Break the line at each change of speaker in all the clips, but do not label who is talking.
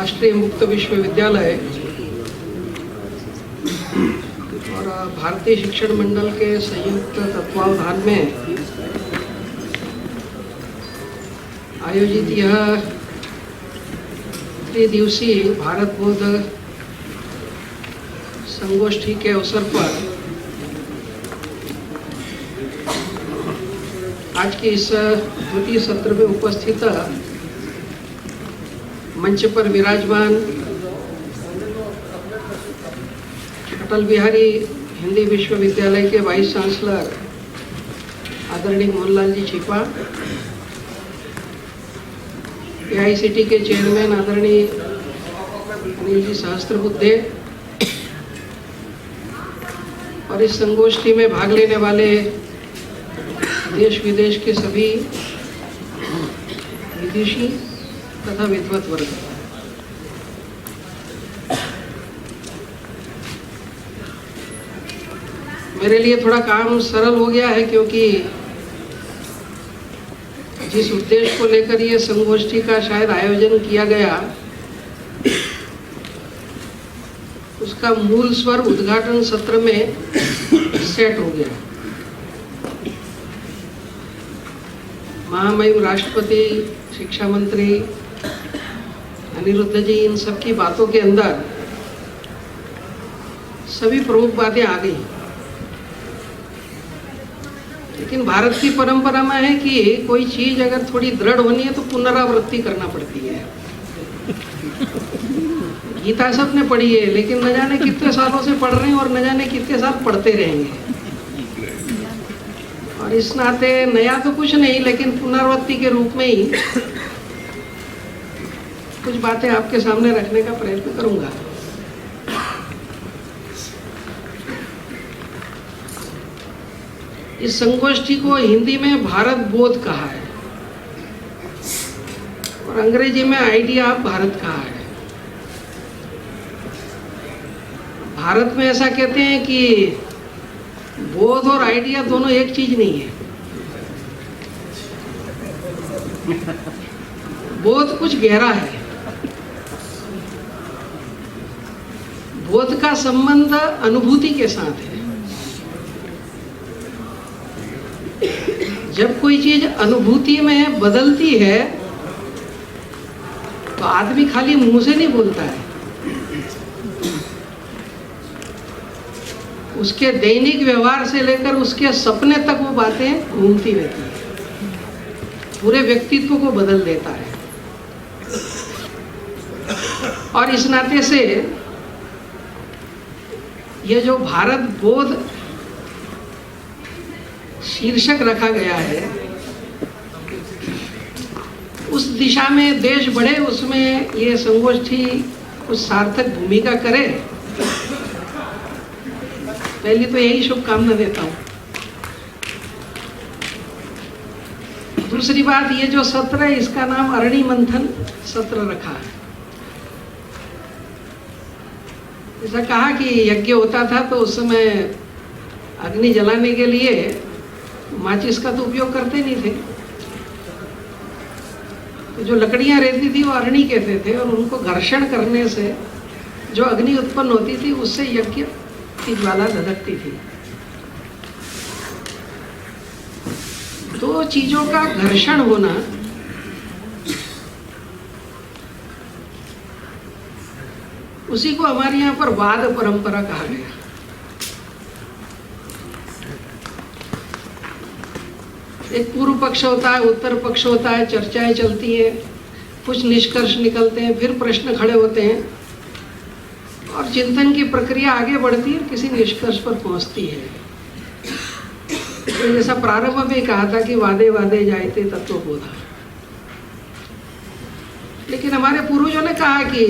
राष्ट्रीय मुक्त विश्वविद्यालय और भारतीय शिक्षण मंडल के संयुक्त तत्वावधान में आयोजित यह त्रिदिवसीय भारत बौद्ध संगोष्ठी के अवसर पर आज के इस द्वितीय सत्र में उपस्थित मंच पर विराजमान अटल बिहारी हिंदी विश्वविद्यालय के वाइस चांसलर आदरणीय मोहनलाल जी छिपा, AICTE के चेयरमैन आदरणीय अनिल जी सहस्त्रबुद्धे और इस संगोष्ठी में भाग लेने वाले देश विदेश के सभी विदेशी तथा विद्वत वर्ग, मेरे लिए थोड़ा काम सरल हो गया है क्योंकि जिस उद्देश्य को लेकर ये संगोष्ठी का शायद आयोजन किया गया उसका मूल स्वर उद्घाटन सत्र में सेट हो गया। महामहिम राष्ट्रपति, शिक्षा मंत्री अनिरुद्ध जी, इन सब की बातों के अंदर सभी प्रमुख बातें आ गई। लेकिन भारत की परंपरा में है कि कोई चीज अगर थोड़ी दृढ़ होनी है तो पुनरावृत्ति करना पड़ती है। गीता सबने पढ़ी है, लेकिन न जाने कितने सालों से पढ़ रहे हैं और न जाने कितने साल पढ़ते रहेंगे। और इस नाते नया तो कुछ नहीं, लेकिन पुनरावृत्ति के रूप में ही कुछ बातें आपके सामने रखने का प्रयत्न करूंगा। इस संगोष्ठी को हिंदी में भारत बोध कहा है और अंग्रेजी में आइडिया ऑफ भारत कहा है। भारत में ऐसा कहते हैं कि बोध और आइडिया दोनों एक चीज नहीं है। बोध कुछ गहरा है। बोध का संबंध अनुभूति के साथ है। जब कोई चीज अनुभूति में बदलती है तो आदमी खाली मुंह से नहीं बोलता है, उसके दैनिक व्यवहार से लेकर उसके सपने तक वो बातें घूमती रहती है, पूरे व्यक्तित्व को बदल देता है। और इस नाते से ये जो भारत बोध शीर्षक रखा गया है, उस दिशा में देश बढ़े, उसमें ये संगोष्ठी कुछ सार्थक भूमिका करे, पहली तो यही शुभकामना देता हूँ। दूसरी बात, ये जो सत्र है इसका नाम अरणि मंथन सत्र रखा है। ऐसा कहा कि यज्ञ होता था तो उस समय अग्नि जलाने के लिए माचिस का तो उपयोग करते नहीं थे, तो जो लकड़ियां रहती थी वो अरणि कहते थे, और उनको घर्षण करने से जो अग्नि उत्पन्न होती थी उससे यज्ञ की ज्वाला धधकती थी। दो चीजों का घर्षण होना उसी को हमारे यहाँ पर वाद परंपरा कहा गया। एक पूर्व पक्ष होता है, उत्तर पक्ष होता है, चर्चाएं चलती हैं, कुछ निष्कर्ष निकलते हैं, फिर प्रश्न खड़े होते हैं और चिंतन की प्रक्रिया आगे बढ़ती है, किसी निष्कर्ष पर पहुंचती है। तो जैसा प्रारंभ में कहा था कि वादे वादे जायते तत्वबोधा, लेकिन हमारे पूर्वजों ने कहा कि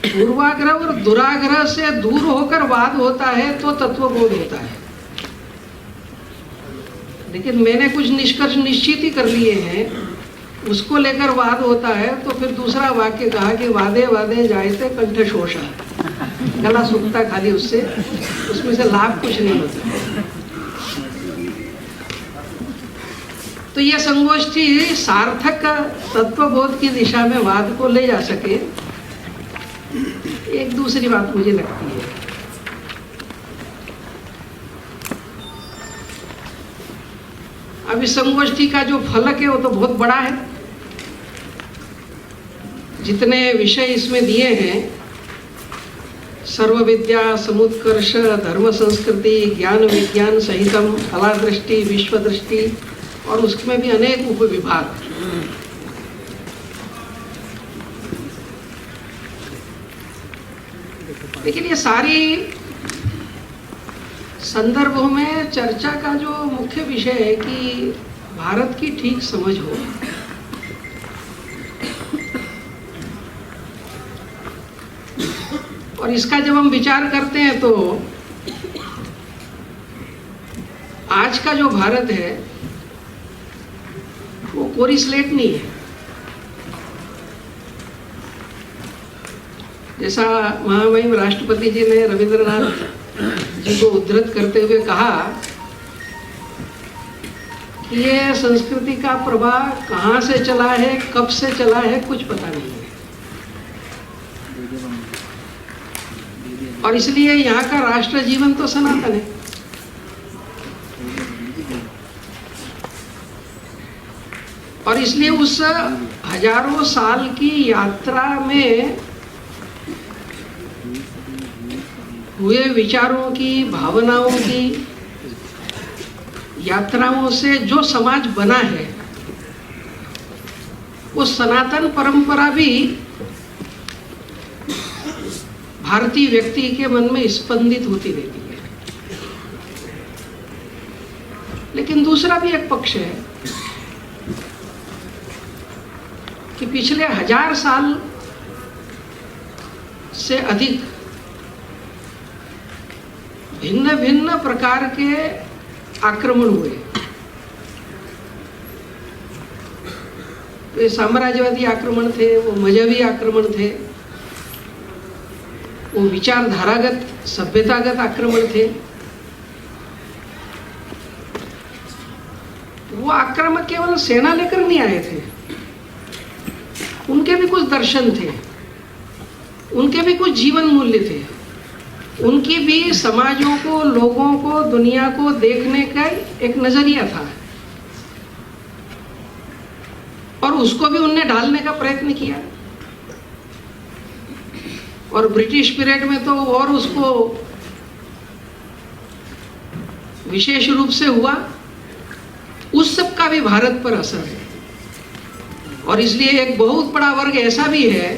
पूर्वाग्रह और दुराग्रह से दूर होकर वाद होता है तो तत्वबोध होता है। लेकिन मैंने कुछ निष्कर्ष निश्चित ही कर लिए हैं, उसको लेकर वाद होता है, तो फिर दूसरा वाक्य कहा कि वादे वादे जायते कंठ शोषा, गला सूखता खाली उससे, उसमें से लाभ कुछ नहीं होता। तो यह संगोष्ठी सार्थक तत्वबोध की दिशा में वाद को ले जा सके। एक दूसरी बात मुझे लगती है, अब इस संगोष्ठी का जो फलक है वो तो बहुत बड़ा है। जितने विषय इसमें दिए हैं, सर्व विद्या समुत्कर्ष, धर्म संस्कृति, ज्ञान विज्ञान सहितम, कला दृष्टि, विश्व दृष्टि, और उसमें भी अनेक उपविभाग। लेकिन ये सारी संदर्भों में चर्चा का जो मुख्य विषय है कि भारत की ठीक समझ हो। और इसका जब हम विचार करते हैं तो आज का जो भारत है वो कोरी स्लेट नहीं है। जैसा महामहिम राष्ट्रपति जी ने रविंद्रनाथ जी को उद्धृत करते हुए कहा कि ये संस्कृति का प्रवाह कहाँ से चला है, कब से चला है, कुछ पता नहीं है। और इसलिए यहाँ का राष्ट्र जीवन तो सनातन है। और इसलिए उस हजारों साल की यात्रा में हुए विचारों की, भावनाओं की यात्राओं से जो समाज बना है, वो सनातन परंपरा भी भारतीय व्यक्ति के मन में स्पंदित होती रहती है। लेकिन दूसरा भी एक पक्ष है कि पिछले 1000 साल से अधिक भिन्न भिन्न प्रकार के आक्रमण हुए। वे साम्राज्यवादी आक्रमण थे, वो मजहबी आक्रमण थे, वो विचारधारागत सभ्यतागत आक्रमण थे। वो आक्रमक केवल सेना लेकर नहीं आए थे, उनके भी कुछ दर्शन थे, उनके भी कुछ जीवन मूल्य थे, उनकी भी समाजों को, लोगों को, दुनिया को देखने का एक नजरिया था, और उसको भी उनने ढालने का प्रयत्न किया। और ब्रिटिश पीरियड में तो और उसको विशेष रूप से हुआ। उस सब का भी भारत पर असर है। और इसलिए एक बहुत बड़ा वर्ग ऐसा भी है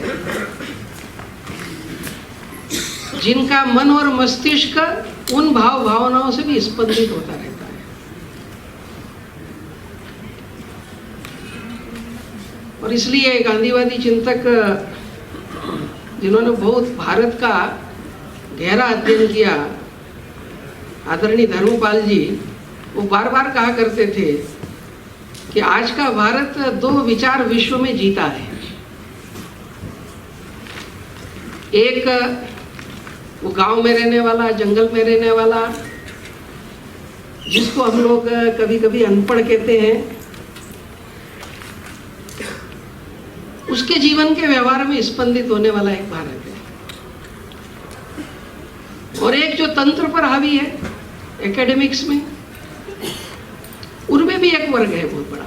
जिनका मन और मस्तिष्क उन भाव भावनाओं से भी स्पंदित होता रहता है। और इसलिए गांधीवादी चिंतक जिन्होंने बहुत भारत का गहरा अध्ययन किया, आदरणीय धर्मपाल जी, वो बार बार कहा करते थे कि आज का भारत 2 विचार विश्व में जीता है। एक वो गांव में रहने वाला, जंगल में रहने वाला, जिसको हम लोग कभी कभी अनपढ़ कहते हैं, उसके जीवन के व्यवहार में स्पंदित होने वाला एक भारत है। और एक जो तंत्र पर हावी है, एकेडमिक्स में, उनमें भी एक वर्ग है बहुत बड़ा।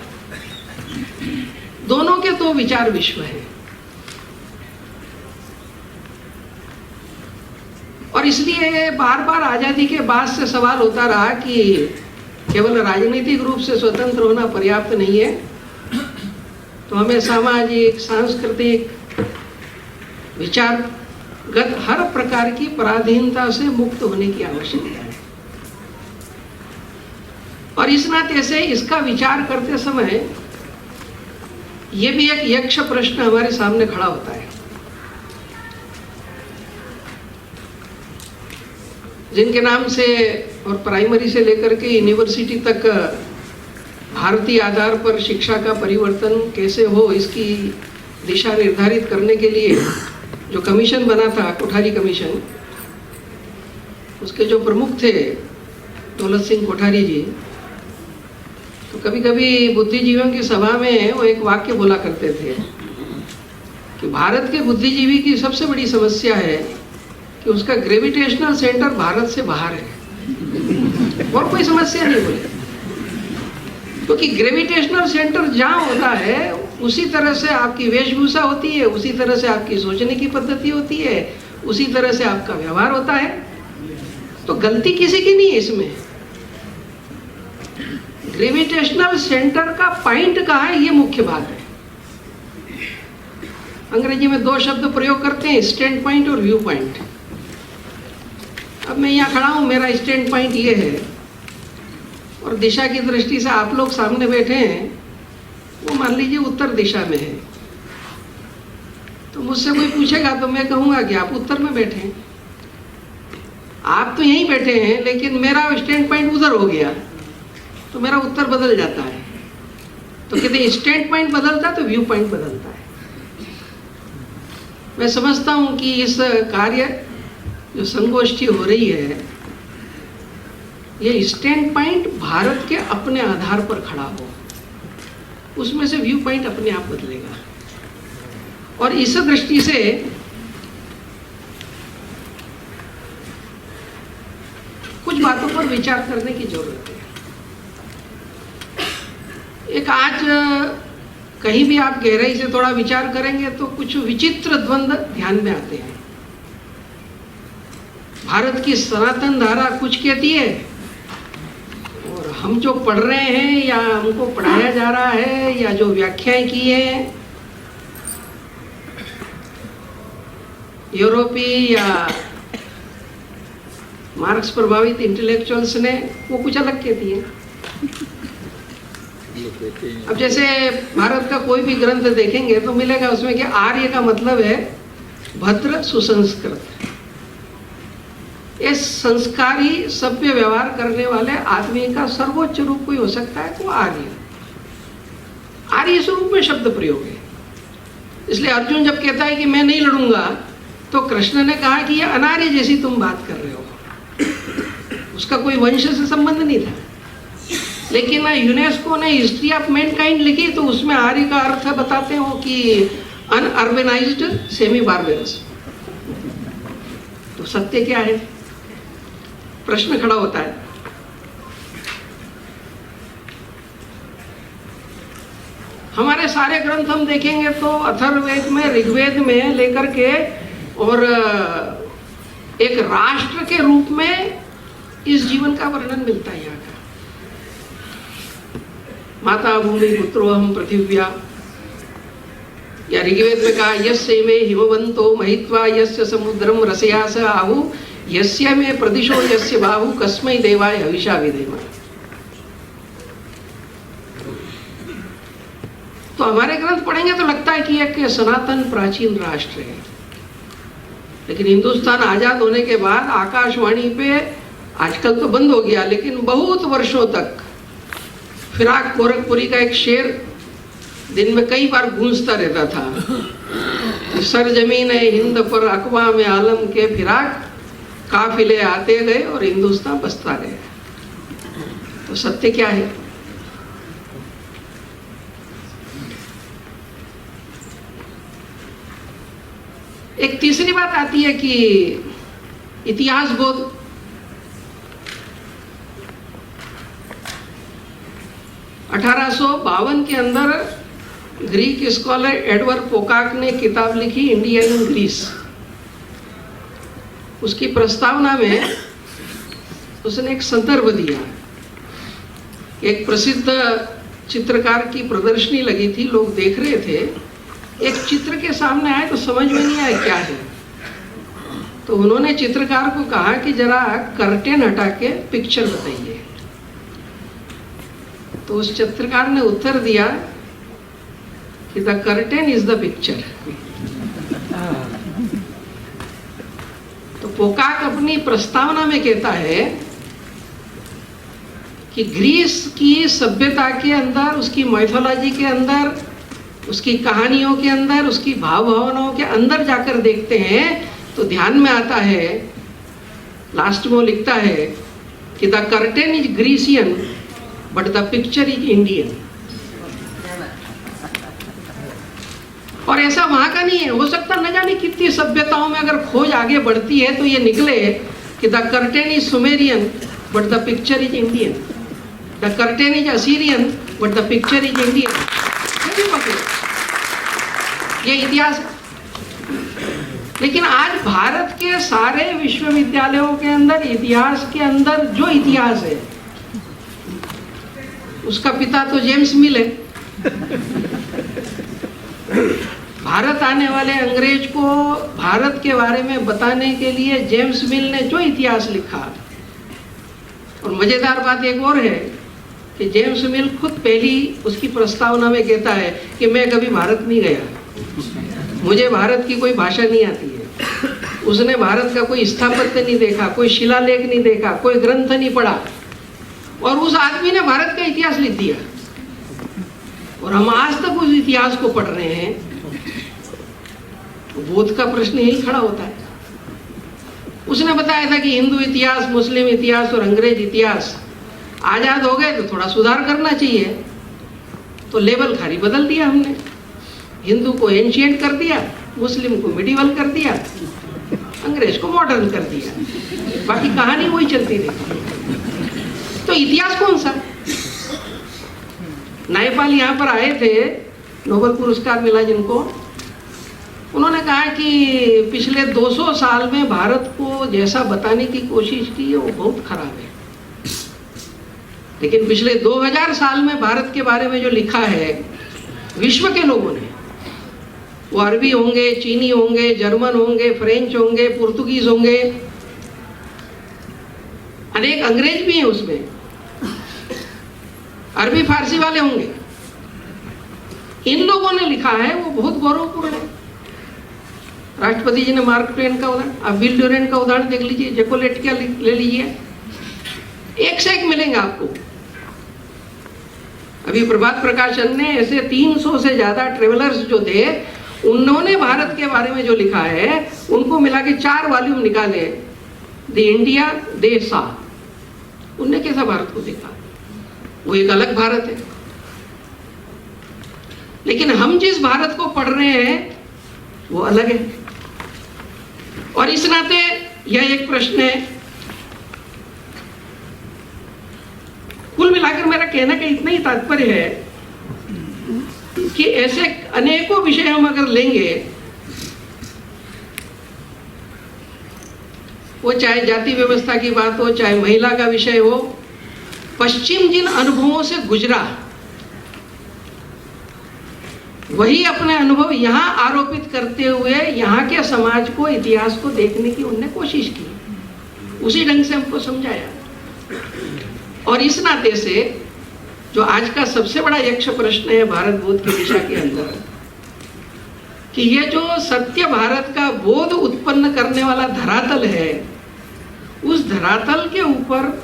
दोनों के 2 विचार विश्व है। और इसलिए बार बार आजादी के बाद से सवाल होता रहा कि केवल राजनीतिक रूप से स्वतंत्र होना पर्याप्त नहीं है, तो हमें सामाजिक, सांस्कृतिक, विचारगत हर प्रकार की पराधीनता से मुक्त होने की आवश्यकता है। और इस नाते से इसका विचार करते समय ये भी एक यक्ष प्रश्न हमारे सामने खड़ा होता है। जिनके नाम से और प्राइमरी से लेकर के यूनिवर्सिटी तक भारतीय आधार पर शिक्षा का परिवर्तन कैसे हो, इसकी दिशा निर्धारित करने के लिए जो कमीशन बना था, कोठारी कमीशन, उसके जो प्रमुख थे दौलत सिंह कोठारी जी, तो कभी कभी बुद्धिजीवियों की सभा में वो एक वाक्य बोला करते थे कि भारत के बुद्धिजीवी की सबसे बड़ी समस्या है कि उसका ग्रेविटेशनल सेंटर भारत से बाहर है, और कोई समस्या नहीं बोले, क्योंकि ग्रेविटेशनल सेंटर जहाँ होता है उसी तरह से आपकी वेशभूषा होती है, उसी तरह से आपकी सोचने की पद्धति होती है, उसी तरह से आपका व्यवहार होता है। तो गलती किसी की नहीं है इसमें। ग्रेविटेशनल सेंटर का पॉइंट कहाँ है, ये मुख्य बात है। अंग्रेजी में दो शब्द प्रयोग करते हैं, स्टैंड पॉइंट और व्यू पॉइंट। अब मैं यहाँ खड़ा हूँ, मेरा स्टैंड पॉइंट ये है, और दिशा की दृष्टि से आप लोग सामने बैठे हैं, वो मान लीजिए उत्तर दिशा में है। तो मुझसे कोई पूछेगा तो मैं कहूँगा कि आप उत्तर में बैठे हैं, आप तो यहीं बैठे हैं, लेकिन मेरा स्टैंड पॉइंट उधर हो गया तो मेरा उत्तर बदल जाता है। तो कहते हैं स्टैंड पॉइंट बदलता है तो व्यू पॉइंट बदलता है। मैं समझता हूँ कि इस कार्य जो संगोष्ठी हो रही है, ये स्टैंड पॉइंट भारत के अपने आधार पर खड़ा हो, उसमें से व्यू पॉइंट अपने आप बदलेगा। और इस दृष्टि से कुछ बातों पर विचार करने की जरूरत है। एक आज कहीं भी आप गहराई से थोड़ा विचार करेंगे तो कुछ विचित्र द्वंद्व ध्यान में आते हैं। भारत की सनातन धारा कुछ कहती है, और हम जो पढ़ रहे हैं या हमको पढ़ाया जा रहा है या जो व्याख्याएं की है यूरोपीय या मार्क्स प्रभावित इंटेलेक्चुअल्स ने, वो कुछ अलग कहती है। अब जैसे भारत का कोई भी ग्रंथ देखेंगे तो मिलेगा उसमें कि आर्य का मतलब है भद्र सुसंस्कृत, ये संस्कारी सभ्य व्यवहार करने वाले आदमी का सर्वोच्च रूप कोई हो सकता है तो आर्य। आर्य स्वरूप में शब्द प्रयोग है। इसलिए अर्जुन जब कहता है कि मैं नहीं लड़ूंगा, तो कृष्ण ने कहा कि ये अनार्य जैसी तुम बात कर रहे हो, उसका कोई वंश से संबंध नहीं था। लेकिन यूनेस्को ने हिस्ट्री ऑफ मैनकाइंड लिखी तो उसमें आर्य का अर्थ बताते हो कि अनअर्बेनाइज्ड सेमी बार्बरस। तो सत्य क्या है, प्रश्न खड़ा होता है। हमारे सारे ग्रंथ हम देखेंगे तो अथर्ववेद में, ऋग्वेद में लेकर के और एक राष्ट्र के रूप में इस जीवन का वर्णन मिलता है। यहाँ का माता भूमि पुत्रोहम पृथिव्या, या ऋग्वेद में कहा यस्य मे हिमवंतो महित्वा यस्य समुद्रम रसया स आहु यस्य मे प्रदिशो यस्य बाहु कस्मै देवाय हविषा विधेम। तो हमारे ग्रंथ पढ़ेंगे तो लगता है कि एक सनातन प्राचीन राष्ट्र है, लेकिन हिंदुस्तान आजाद होने के बाद आकाशवाणी पे, आजकल तो बंद हो गया, लेकिन बहुत वर्षों तक फिराक गोरखपुरी का एक शेर दिन में कई बार गूंजता रहता था, सरजमीन है हिंद पर अक़वाम आलम के फिराक, काफिले आते गए और हिंदुस्तान बसता गया। तो सत्य क्या है? एक तीसरी बात आती है कि इतिहास बोध। (1852) के अंदर ग्रीक स्कॉलर एडवर्ड पोकाक ने किताब लिखी इंडिया इन ग्रीस। उसकी प्रस्तावना में उसने एक संदर्भ दिया। एक प्रसिद्ध चित्रकार की प्रदर्शनी लगी थी, लोग देख रहे थे, एक चित्र के सामने आए तो समझ में नहीं आया क्या है। तो उन्होंने चित्रकार को कहा कि जरा कर्टेन हटा के पिक्चर बताइए। तो उस चित्रकार ने उत्तर दिया कि the curtain is the picture. तो पोकाक अपनी प्रस्तावना में कहता है कि ग्रीस की सभ्यता के अंदर, उसकी माइथोलॉजी के अंदर, उसकी कहानियों के अंदर, उसकी भाव भावनाओं के अंदर जाकर देखते हैं तो ध्यान में आता है, लास्ट में लिखता है कि the curtain is Grecian but the picture is Indian. और ऐसा वहां का नहीं है। हो सकता न जाने कितनी सभ्यताओं में अगर खोज आगे बढ़ती है तो ये निकले कि the curtain is Sumerian but the picture is Indian, the curtain is Assyrian but the picture is Indian. ये इतिहास है। लेकिन आज भारत के सारे विश्वविद्यालयों के अंदर इतिहास के अंदर जो इतिहास है उसका पिता तो जेम्स मिल है। भारत आने वाले अंग्रेज को भारत के बारे में बताने के लिए जेम्स मिल ने जो इतिहास लिखा, और मजेदार बात एक और है कि जेम्स मिल खुद पहली उसकी प्रस्तावना में कहता है कि मैं कभी भारत नहीं गया, मुझे भारत की कोई भाषा नहीं आती है। उसने भारत का कोई स्थापत्य नहीं देखा, कोई शिलालेख नहीं देखा, कोई ग्रंथ नहीं पढ़ा, और उस आदमी ने भारत का इतिहास लिख दिया। और हम आज तक उस इतिहास को पढ़ रहे हैं। तो बोध का प्रश्न यही खड़ा होता है। उसने बताया था कि हिंदू इतिहास, मुस्लिम इतिहास और अंग्रेज इतिहास आजाद हो गए तो थोड़ा सुधार करना चाहिए। तो लेवल खाली बदल दिया हमने, हिंदू को एंशिएंट कर दिया, मुस्लिम को मिडिवल कर दिया, अंग्रेज को मॉडर्न कर दिया, बाकी कहानी वही चलती रही। तो इतिहास कौन सा? नायपाल यहाँ पर आए थे, नोबेल पुरस्कार मिला जिनको, उन्होंने कहा कि पिछले 200 साल में भारत को जैसा बताने की कोशिश की है वो बहुत खराब है, लेकिन पिछले 2000 साल में भारत के बारे में जो लिखा है विश्व के लोगों ने, वो अरबी होंगे, चीनी होंगे, जर्मन होंगे, फ्रेंच होंगे, पुर्तगीज होंगे, अनेक अंग्रेज भी हैं उसमें, अरबी फारसी वाले होंगे, इन लोगों ने लिखा है वो बहुत गौरवपूर्ण है। राष्ट्रपति जी ने मार्क ट्वेन का उदाहरण, आप विल ड्यूरेंट का उदाहरण देख लीजिए, जैकोलेट का ले लीजिए, एक से एक मिलेंगे आपको। अभी प्रभात प्रकाशन ने ऐसे 300 से ज्यादा ट्रेवलर्स जो थे उन्होंने भारत के बारे में जो लिखा है उनको मिला के 4 वॉल्यूम निकाले, द इंडिया दे सा। उनने कैसा भारत को देखा? वो एक अलग भारत है। लेकिन हम जिस भारत को पढ़ रहे हैं वो अलग है। और इस नाते यह एक प्रश्न है। कुल मिलाकर मेरा कहने का इतना ही तात्पर्य है कि ऐसे अनेकों विषय हम अगर लेंगे, वो चाहे जाति व्यवस्था की बात हो, चाहे महिला का विषय हो, पश्चिम जिन अनुभवों से गुजरा वही अपने अनुभव यहां आरोपित करते हुए यहां के समाज को, इतिहास को देखने की उनने कोशिश की, उसी ढंग से हमको समझाया। और इस नाते से जो आज का सबसे बड़ा यक्ष प्रश्न है भारत बोध की दिशा के अंदर, कि ये जो सत्य भारत का बोध उत्पन्न करने वाला धरातल है, उस धरातल के ऊपर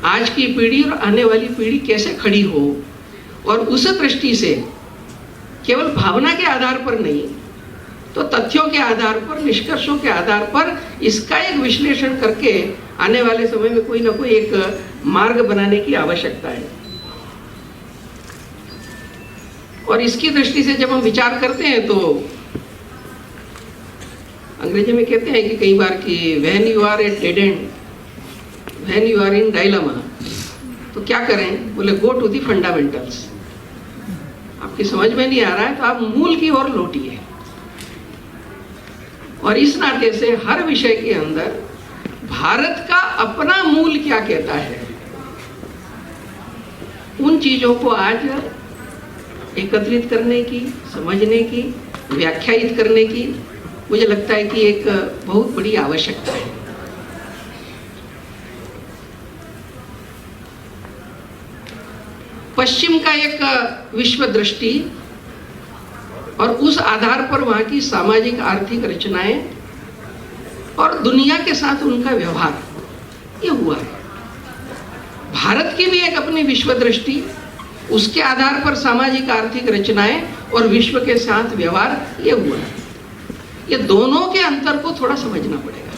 आज की पीढ़ी और आने वाली पीढ़ी कैसे खड़ी हो, और उस दृष्टि से केवल भावना के आधार पर नहीं तो तथ्यों के आधार पर, निष्कर्षों के आधार पर इसका एक विश्लेषण करके आने वाले समय में कोई ना कोई एक मार्ग बनाने की आवश्यकता है। और इसकी दृष्टि से जब हम विचार करते हैं तो अंग्रेजी में कहते हैं कि कई बार कि when you are at dead end, when you are in dilemma, तो क्या करें? बोले गो टू दी फंडामेंटल्स। आपकी समझ में नहीं आ रहा है तो आप मूल की ओर लौटिए। और इस नाते से हर विषय के अंदर भारत का अपना मूल क्या कहता है, उन चीजों को आज एकत्रित करने की, समझने की, व्याख्यायित करने की मुझे लगता है कि एक बहुत बड़ी आवश्यकता है। पश्चिम का एक विश्व दृष्टि और उस आधार पर वहां की सामाजिक आर्थिक रचनाएं और दुनिया के साथ उनका व्यवहार, ये हुआ है। भारत की भी एक अपनी विश्व दृष्टि, उसके आधार पर सामाजिक आर्थिक रचनाएं और विश्व के साथ व्यवहार, ये हुआ है। ये दोनों के अंतर को थोड़ा समझना पड़ेगा,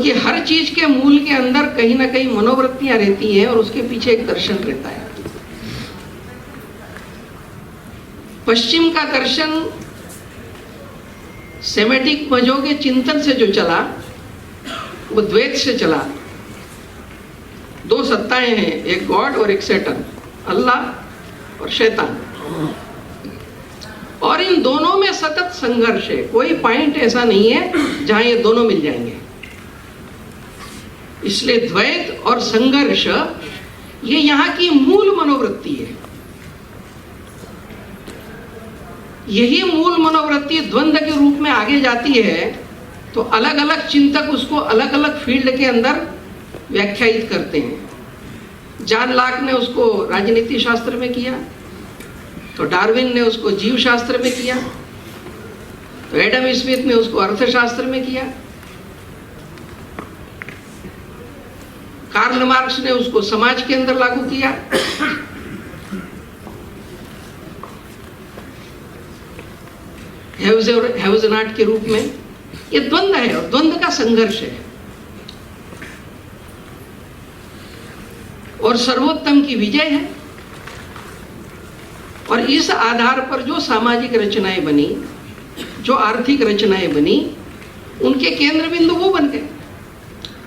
क्योंकि हर चीज के मूल के अंदर कहीं ना कहीं मनोवृत्तियां रहती हैं और उसके पीछे एक दर्शन रहता है। पश्चिम का दर्शन सेमेटिक मजों के चिंतन से जो चला वो द्वैत से चला। दो सत्ताएं हैं, एक गॉड और एक सैटन, अल्लाह और शैतान, और इन दोनों में सतत संघर्ष है। कोई पॉइंट ऐसा नहीं है जहां ये दोनों मिल जाएंगे। इसलिए द्वैत और संघर्ष ये यहां की मूल मनोवृत्ति है। यही मूल मनोवृत्ति द्वंद्व के रूप में आगे जाती है तो अलग अलग चिंतक उसको अलग अलग फील्ड के अंदर व्याख्यायित करते हैं। जॉन लॉक ने उसको राजनीति शास्त्र में किया, तो डार्विन ने उसको जीव शास्त्र में किया, तो एडम स्मिथ ने उसको अर्थशास्त्र में किया, कार्ल मार्क्स ने उसको समाज के अंदर लागू किया। हैव्स एंड नॉट के रूप में ये द्वंद्व है और द्वंद्व का संघर्ष है। और सर्वोत्तम की विजय है। और इस आधार पर जो सामाजिक रचनाएं बनी, जो आर्थिक रचनाएं बनी, उनके केंद्र बिंदु वो बन गए।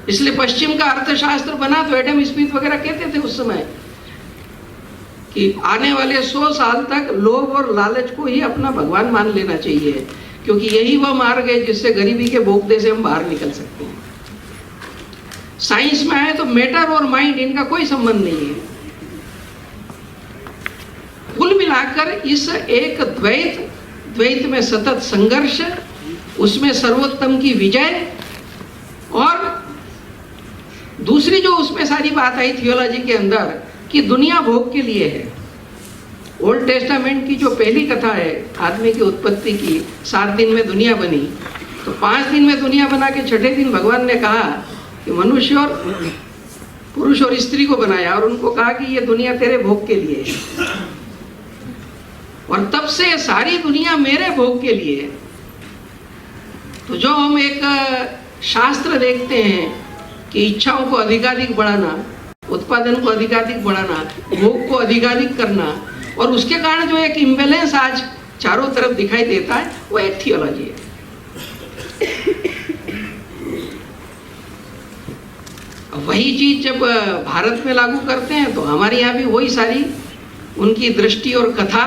इसलिए पश्चिम का अर्थशास्त्र बना तो एडम स्मिथ वगैरह कहते थे उस समय कि आने वाले 100 साल तक लोभ और लालच को ही अपना भगवान मान लेना चाहिए, क्योंकि यही वह मार्ग है जिससे गरीबी के बोगदे से हम बाहर निकल सकते हैं। साइंस में आए तो मैटर और माइंड इनका कोई संबंध नहीं है। कुल मिलाकर इस एक द्वैत में सतत संघर्ष, उसमें सर्वोत्तम की विजय, और दूसरी जो उसमें सारी बात आई थियोलॉजी के अंदर कि दुनिया भोग के लिए है। ओल्ड टेस्टामेंट की जो पहली कथा है आदमी की उत्पत्ति की, 7 दिन में दुनिया बनी, तो 5 दिन में दुनिया बना के छठे दिन भगवान ने कहा कि मनुष्य और पुरुष और स्त्री को बनाया और उनको कहा कि ये दुनिया तेरे भोग के लिए है। और तब से सारी दुनिया मेरे भोग के लिए है। तो जो हम एक शास्त्र देखते हैं कि इच्छाओं को अधिकाधिक बढ़ाना, उत्पादन को अधिकाधिक बढ़ाना, भोग को अधिकाधिक करना, और उसके कारण जो एक इम्बैलेंस आज चारों तरफ दिखाई देता है, वो एक थियोलॉजी है। वही चीज जब भारत में लागू करते हैं तो हमारे यहाँ भी वही सारी उनकी दृष्टि और कथा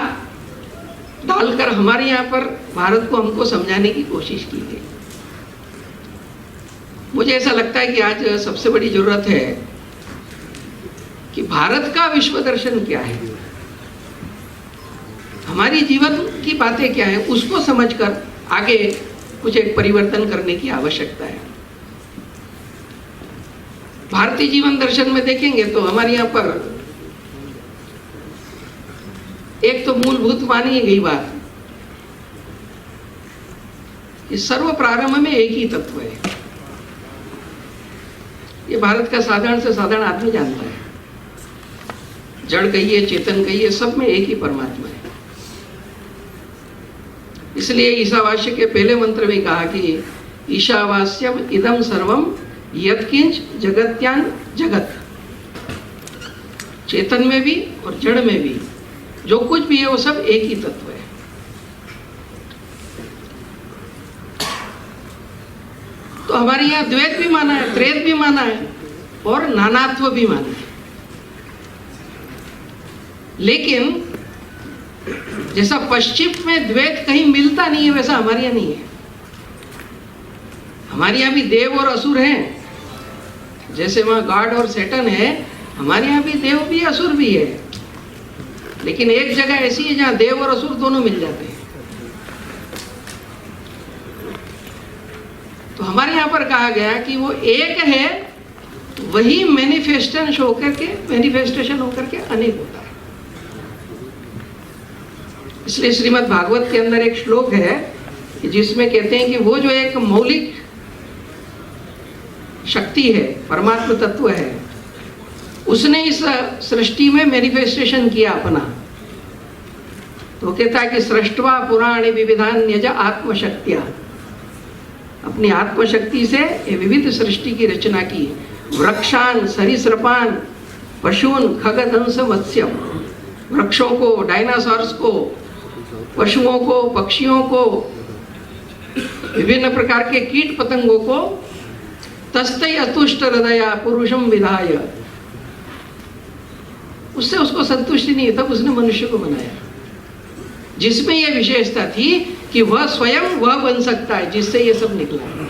डालकर हमारे यहाँ पर भारत को हमको समझाने की कोशिश की गई। मुझे ऐसा लगता है कि आज सबसे बड़ी जरूरत है कि भारत का विश्व दर्शन क्या है, हमारी जीवन की बातें क्या है, उसको समझकर आगे कुछ एक परिवर्तन करने की आवश्यकता है। भारतीय जीवन दर्शन में देखेंगे तो हमारे यहाँ पर एक तो मूलभूत मानी गई बात कि सर्व प्रारंभ में एक ही तत्व है। ये भारत का साधारण से साधारण आदमी जानता है। जड़ कहिए, चेतन कहिए, सब में एक ही परमात्मा है। इसलिए ईशावास्य के पहले मंत्र में कहा कि ईशावास्यम इदम सर्वम यत्किंच जगत्यान जगत। चेतन में भी और जड़ में भी जो कुछ भी है वो सब एक ही तत्व है। तो हमारे यहाँ द्वैत भी माना है, त्रैत भी माना है और नानात्व भी माना है। लेकिन जैसा पश्चिम में द्वैत कहीं मिलता नहीं है, वैसा हमारे यहाँ नहीं है। हमारे यहाँ भी देव और असुर हैं। जैसे वहाँ गॉड और सैटन है, हमारे यहाँ भी देव भी असुर भी है। लेकिन एक जगह ऐसी है जहाँ देव और असुर दोनों मिल जाते हैं। तो हमारे यहाँ पर कहा गया कि वो एक है, वही मैनिफेस्टेशन होकर के अनेक होता है। इसलिए श्रीमद् भागवत के अंदर एक श्लोक है जिसमें कहते हैं कि वो जो एक मौलिक शक्ति है, परमात्मा तत्व है, उसने इस सृष्टि में मैनिफेस्टेशन किया अपना। तो कहता है कि सृष्टवा पुराणी विविधान्यज आत्मशक्तिया। अपनी आत्मशक्ति से ये विविध सृष्टि की रचना की। वृक्षान सरीसृपान पशून खगदंश मत्स्यम, वृक्षों को, डायनासोर्स को, पशुओं को, पक्षियों को, विभिन्न प्रकार के कीट पतंगों को, तस्तै अतुष्ट हृदया पुरुषम विधाय, उससे उसको संतुष्टि नहीं, तब उसने मनुष्य को बनाया, जिसमें यह विशेषता थी कि वह स्वयं वह बन सकता है जिससे ये सब निकला है।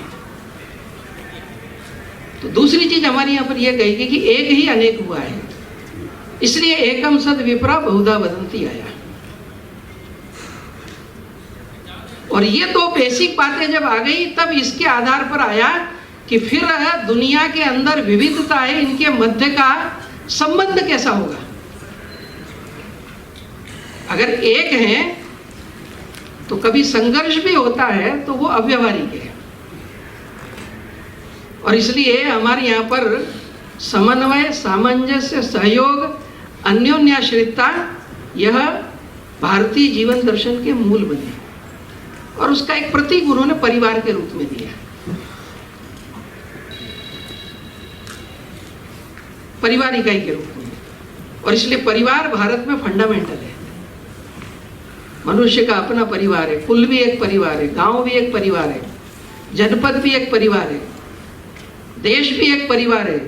तो दूसरी चीज हमारे यहाँ पर यह कही कि एक ही अनेक हुआ है, इसलिए एकम सद विप्रा बहुधा वदंती आया। और ये तो बेसिक बातें जब आ गई, तब इसके आधार पर आया कि फिर दुनिया के अंदर विविधता है, इनके मध्य का संबंध कैसा होगा। अगर एक है तो कभी संघर्ष भी होता है, तो वो अव्यवहारिक है। और इसलिए हमारे यहाँ पर समन्वय, सामंजस्य, सहयोग, अन्योन्याश्रितता, यह भारतीय जीवन दर्शन के मूल बने, और उसका एक प्रतीक उन्होंने परिवार के रूप में दिया। परिवार इकाई के रूप में। और इसलिए परिवार भारत में फंडामेंटल है। मनुष्य का अपना परिवार है, कुल भी एक परिवार है, गांव भी एक परिवार है, जनपद भी एक परिवार है, देश भी एक परिवार है,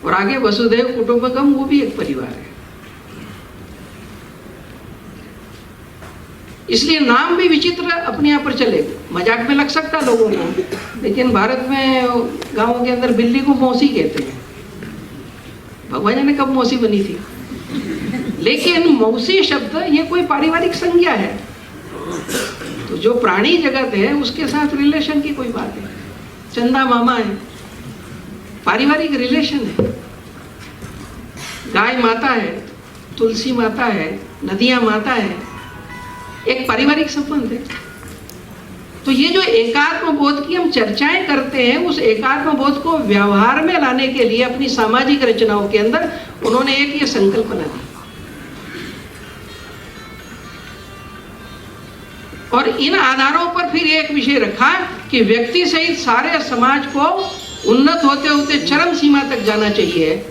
और आगे वसुधैव कुटुंबकम वो भी एक परिवार है। इसलिए नाम भी विचित्र अपने यहाँ पर चले, मजाक में लग सकता है लोगों को, लेकिन भारत में गांवों के अंदर बिल्ली को मौसी कहते हैं। भगवान जाने कब मौसी बनी थी, लेकिन मौसी शब्द ये कोई पारिवारिक संज्ञा है। तो जो प्राणी जगत है उसके साथ रिलेशन की कोई बात है। चंदा मामा है, पारिवारिक रिलेशन है। गाय माता है, तुलसी माता है, नदियां माता है, एक पारिवारिक संबंध है। तो ये जो एकात्म बोध की हम चर्चाएं करते हैं, उस एकात्म बोध को व्यवहार में लाने के लिए अपनी सामाजिक रचनाओं के अंदर उन्होंने एक ये संकल्पना दी। और इन आधारों पर फिर एक विषय रखा कि व्यक्ति सहित सारे समाज को उन्नत होते होते चरम सीमा तक जाना चाहिए।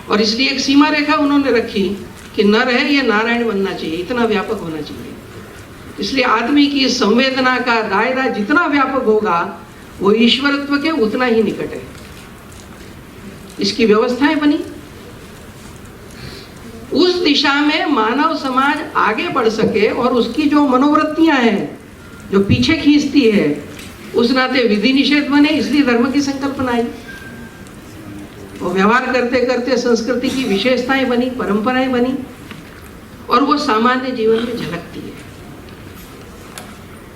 और इसलिए एक सीमा रेखा उन्होंने रखी कि नर है ये नारायण बनना चाहिए, इतना व्यापक होना चाहिए। इसलिए आदमी की संवेदना का दायरा जितना व्यापक होगा वो ईश्वरत्व के उतना ही निकट है। इसकी व्यवस्थाएं बनी, उस दिशा में मानव समाज आगे बढ़ सके, और उसकी जो मनोवृत्तियां हैं जो पीछे खींचती है, उस नाते विधि निषेध बने, इसलिए धर्म की संकल्पना आई। और व्यवहार करते करते संस्कृति की विशेषताएं बनी, परंपराएं बनी, और वो सामान्य जीवन में झलकती है।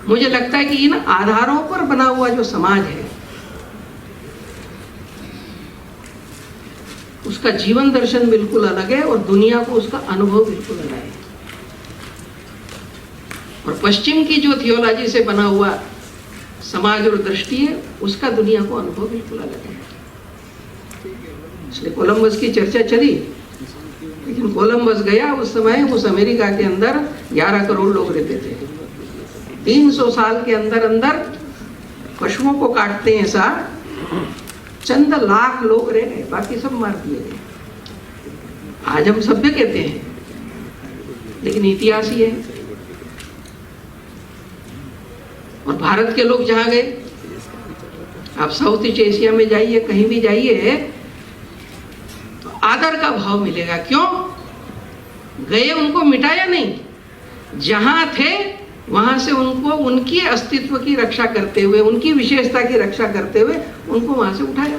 मुझे लगता है कि इन आधारों पर बना हुआ जो समाज है उसका जीवन दर्शन बिल्कुल अलग है, और दुनिया को उसका अनुभव बिल्कुल अलग है। और पश्चिम की जो थियोलॉजी से बना हुआ समाज और दृष्टि है, उसका दुनिया को अनुभव बिल्कुल अलग है। इसलिए कोलंबस की चर्चा चली, लेकिन कोलंबस गया उस समय, उस अमेरिका के अंदर 11 करोड़ लोग रहते थे। 300 साल के अंदर अंदर पशुओं को काटते हैं ऐसा चंद लाख लोग रह गए, बाकी सब मार दिए गए। आज हम सभ्य कहते हैं, लेकिन इतिहास ही है। और भारत के लोग जहां गए, आप साउथ ईस्ट एशिया में जाइए, कहीं भी जाइए, तो आदर का भाव मिलेगा। क्यों गए? उनको मिटाया नहीं, जहां थे वहां से उनको उनकी अस्तित्व की रक्षा करते हुए, उनकी विशेषता की रक्षा करते हुए उनको वहां से उठाया।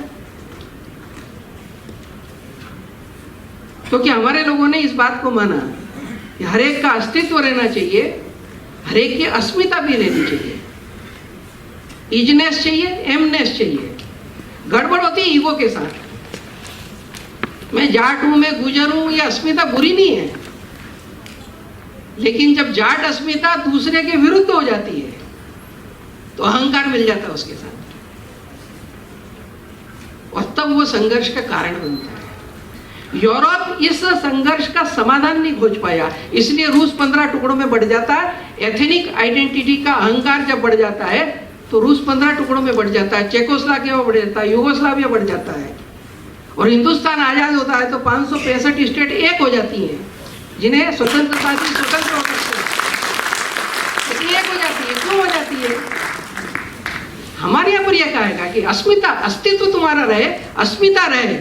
क्योंकि हमारे लोगों ने इस बात को माना कि हर एक का अस्तित्व रहना चाहिए, हर एक की अस्मिता भी रहनी चाहिए, इजनेस चाहिए, एमनेस चाहिए। गड़बड़ होती है ईगो के साथ। मैं जाट हूं, मैं गुजर हूं, ये अस्मिता बुरी नहीं है, लेकिन जब जाट अस्मिता दूसरे के विरुद्ध हो जाती है तो अहंकार मिल जाता है उसके साथ, और तब वो संघर्ष का कारण बनता है। यूरोप इस संघर्ष का समाधान नहीं खोज पाया, इसलिए रूस 15 टुकड़ों में बढ़ जाता है। एथनिक आइडेंटिटी का अहंकार जब बढ़ जाता है तो रूस 15 टुकड़ों में बढ़ जाता है, चेकोस्लोवाकिया बढ़ जाता है, यूगोस्लाविया बढ़ जाता है। और हिंदुस्तान आजाद होता है तो 565 स्टेट एक हो जाती हैं, जिन्हें स्वतंत्रता की स्वतंत्र हो सकती है, एक हो जाती है। क्यों हो जाती है? हमारे यहाँ पर यह कहेगा कि अस्मिता, अस्तित्व तुम्हारा रहे, अस्मिता रहे,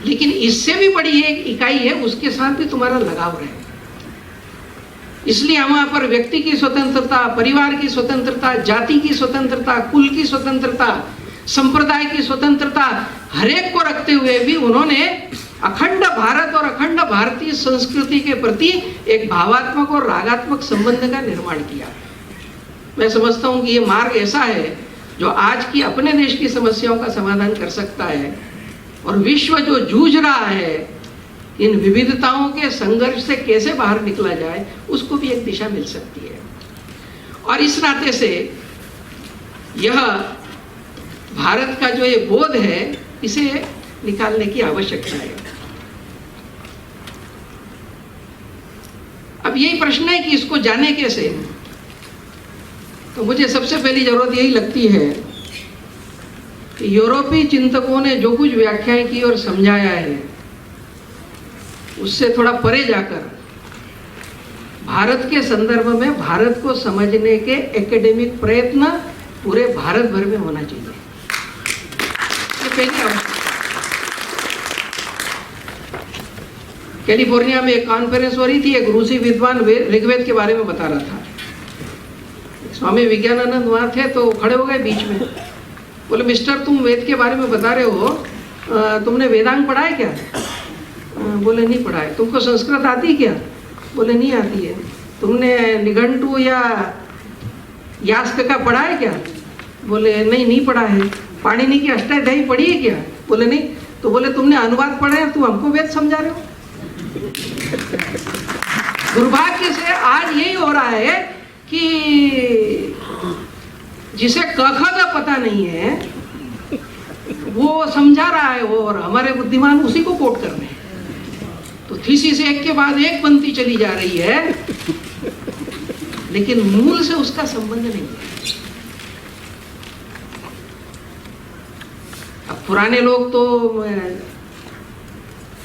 लेकिन इससे भी बड़ी एक इकाई है, उसके साथ भी तुम्हारा लगाव रहे। इसलिए हम वहां पर व्यक्ति की स्वतंत्रता, परिवार की स्वतंत्रता, जाति की स्वतंत्रता, कुल की स्वतंत्रता, संप्रदाय की स्वतंत्रता, हरेक को रखते हुए भी उन्होंने अखंड भारत और अखंड भारतीय संस्कृति के प्रति एक भावात्मक और रागात्मक संबंध का निर्माण किया। मैं समझता हूं कि ये मार्ग ऐसा है जो आज की अपने देश की समस्याओं का समाधान कर सकता है, और विश्व जो जूझ रहा है इन विविधताओं के संघर्ष से कैसे बाहर निकला जाए, उसको भी एक दिशा मिल सकती है। और इस नाते से यह भारत का जो ये बोध है, इसे निकालने की आवश्यकता है। अब यही प्रश्न है कि इसको जाने कैसे। तो मुझे सबसे पहली जरूरत यही लगती है कि यूरोपीय चिंतकों ने जो कुछ व्याख्याएं की और समझाया है, उससे थोड़ा परे जाकर भारत के संदर्भ में भारत को समझने के एकेडमिक प्रयत्न पूरे भारत भर में होना चाहिए। ये पहली आवश्यकता। कैलिफोर्निया में एक कॉन्फ्रेंस हो रही थी, एक रूसी विद्वान ऋग्वेद के बारे में बता रहा था। स्वामी विज्ञानानंद वहां थे तो खड़े हो गए बीच में, बोले मिस्टर तुम वेद के बारे में बता रहे हो, तुमने वेदांग पढ़ा है क्या? बोले नहीं पढ़ा है। तुमको संस्कृत आती है क्या? बोले नहीं आती है। तुमने निघंटु या यास्क का पढ़ा है क्या? बोले नहीं पढ़ा है। पाणिनि की अष्टाध्यायी पढ़ी है क्या? बोले नहीं। तो बोले तुमने अनुवाद पढ़ा है, तुम हमको वेद समझा रहे हो। दुर्भाग्य से आज यही हो रहा है कि जिसे क ख का पता नहीं है वो समझा रहा है वो, और हमारे बुद्धिमान उसी को कोट कर रहे हैं। तो थीसिस एक के बाद एक बनती चली जा रही है, लेकिन मूल से उसका संबंध नहीं है। अब पुराने लोग तो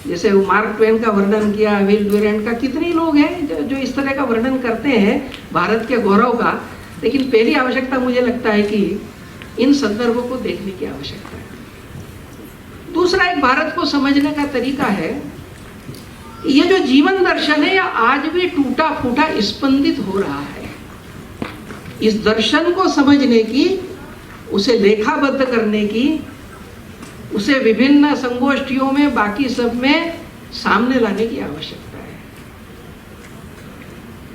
जैसे मार्क ट्वेन का वर्णन किया, विल ड्यूरेंट का, कितने लोग हैं जो इस तरह का वर्णन करते हैं भारत के गौरव का। लेकिन पहली आवश्यकता मुझे लगता है कि इन संदर्भों को देखने की आवश्यकता है। दूसरा एक भारत को समझने का तरीका है, ये जो जीवन दर्शन है, यह आज भी टूटा फूटा स्पंदित हो रहा है। इस दर्शन को समझने की, उसे लेखाबद्ध करने की, उसे विभिन्न संगोष्ठियों में, बाकी सब में सामने लाने की आवश्यकता है।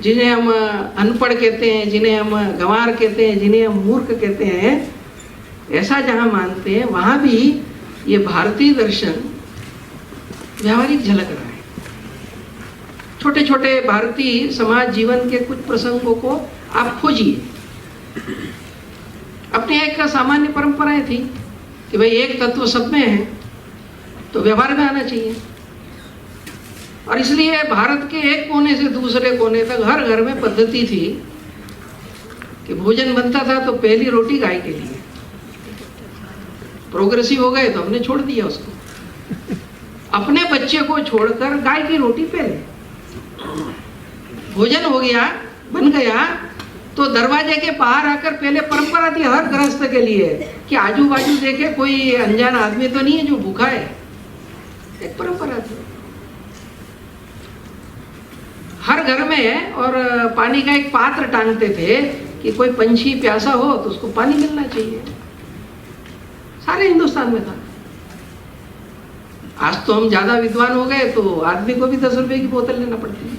जिन्हें हम अनपढ़ कहते हैं, जिन्हें हम गंवार कहते हैं, जिन्हें हम मूर्ख कहते हैं, ऐसा जहां मानते हैं, वहां भी ये भारतीय दर्शन व्यावहारिक झलक रहा है। छोटे छोटे भारतीय समाज जीवन के कुछ प्रसंगों को आप खोजिए। अपनी एक सामान्य परंपराएं थी कि भाई एक तत्व सब में है तो व्यवहार में आना चाहिए, और इसलिए भारत के एक कोने से दूसरे कोने तक हर घर में पद्धति थी कि भोजन बनता था तो पहली रोटी गाय के लिए। प्रोग्रेसिव हो गए तो हमने छोड़ दिया उसको, अपने बच्चे को छोड़कर गाय की रोटी पहले। भोजन हो गया, बन गया, तो दरवाजे के बाहर आकर पहले परंपरा थी हर गृहस्थ के लिए कि आजू बाजू देखे कोई अनजान आदमी तो नहीं है जो भूखा है। एक परंपरा थी हर घर में, और पानी का एक पात्र टांगते थे कि कोई पंछी प्यासा हो तो उसको पानी मिलना चाहिए। सारे हिंदुस्तान में था। आज तो हम ज्यादा विद्वान हो गए तो आदमी को भी 10 रुपए की बोतल लेना पड़ती है।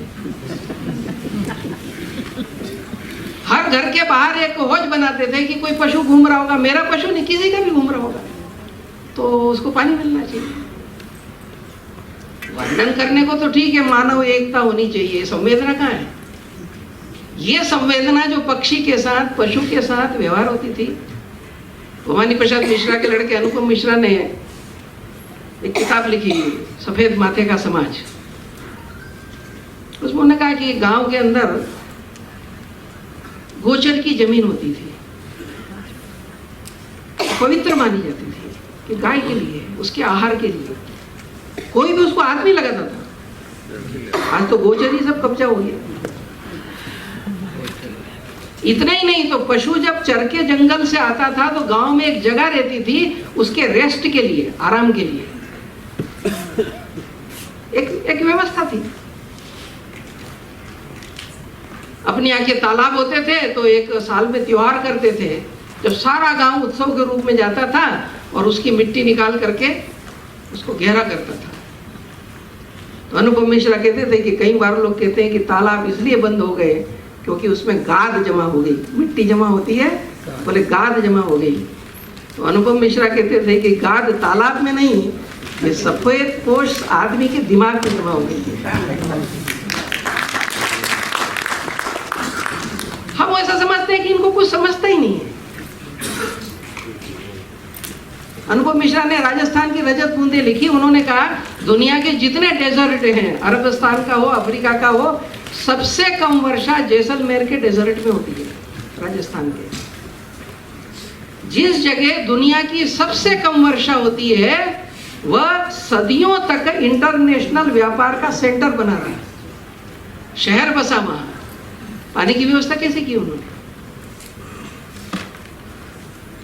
हर घर के बाहर एक हौज बनाते थे कि कोई पशु घूम रहा होगा, मेरा पशु नहीं किसी का भी घूम रहा होगा, तो उसको पानी मिलना चाहिए। वर्णन करने को तो ठीक है, मानव एकता होनी चाहिए, संवेदना कहाँ है? ये संवेदना जो पक्षी के साथ, पशु के साथ व्यवहार होती थी। भवानी प्रसाद मिश्रा के लड़के अनुपम मिश्रा ने एक किताब लिखी, सफेद माथे का समाज। उसमें उन्होंने कहा कि गांव के अंदर गोचर की जमीन होती थी, पवित्र मानी जाती थी कि गाय के लिए, उसके आहार के लिए कोई भी उसको हाथ नहीं लगाता था। आज तो गोचरी सब कब्जा हो गया। इतना ही नहीं तो पशु जब चर के जंगल से आता था तो गांव में एक जगह रहती थी उसके रेस्ट के लिए, आराम के लिए एक व्यवस्था थी। अपने यहाँ के तालाब होते थे तो एक साल में त्योहार करते थे जब सारा गांव उत्सव के रूप में जाता था और उसकी मिट्टी निकाल करके उसको गहरा करता था। तो अनुपम मिश्रा कहते थे कि कई बार लोग कहते हैं कि तालाब इसलिए बंद हो गए क्योंकि उसमें गाद जमा हो गई, मिट्टी जमा होती है, बोले गाद जमा हो गई। तो अनुपम मिश्रा कहते थे कि गाद तालाब में नहीं, ये सफेद पोष आदमी के दिमाग में जमा हो गई। हम ऐसा समझते हैं कि इनको कुछ समझता ही नहीं है। अनुपम मिश्रा ने राजस्थान की रजत बूंदे लिखी। उन्होंने कहा दुनिया के जितने डेजर्ट हैं, अरबस्तान का हो, अफ्रीका का हो, सबसे कम वर्षा जैसलमेर के डेजर्ट में होती है, राजस्थान के। जिस जगह दुनिया की सबसे कम वर्षा होती है वह सदियों तक इंटरनेशनल व्यापार का सेंटर बना रहा है, शहर बसा वहां। पानी की व्यवस्था कैसे की उन्होंने?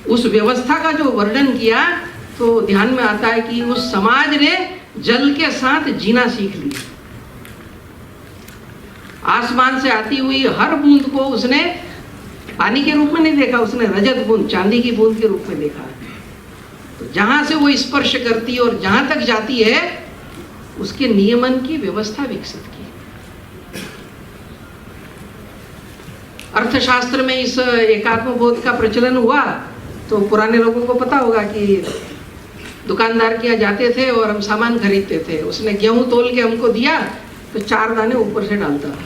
उस व्यवस्था का जो वर्णन किया तो ध्यान में आता है कि उस समाज ने जल के साथ जीना सीख लिया। आसमान से आती हुई हर बूंद को उसने पानी के रूप में नहीं देखा, उसने रजत बूंद, चांदी की बूंद के रूप में देखा। तो जहां से वो स्पर्श करती है और जहां तक जाती है उसके नियमन की व्यवस्था विकसित की। अर्थशास्त्र में इस एकात्मबोध का प्रचलन हुआ तो पुराने लोगों को पता होगा कि दुकानदार के यहाँ जाते थे और हम सामान खरीदते थे, उसने गेहूं तोल के हमको दिया तो 4 दाने ऊपर से डालता था।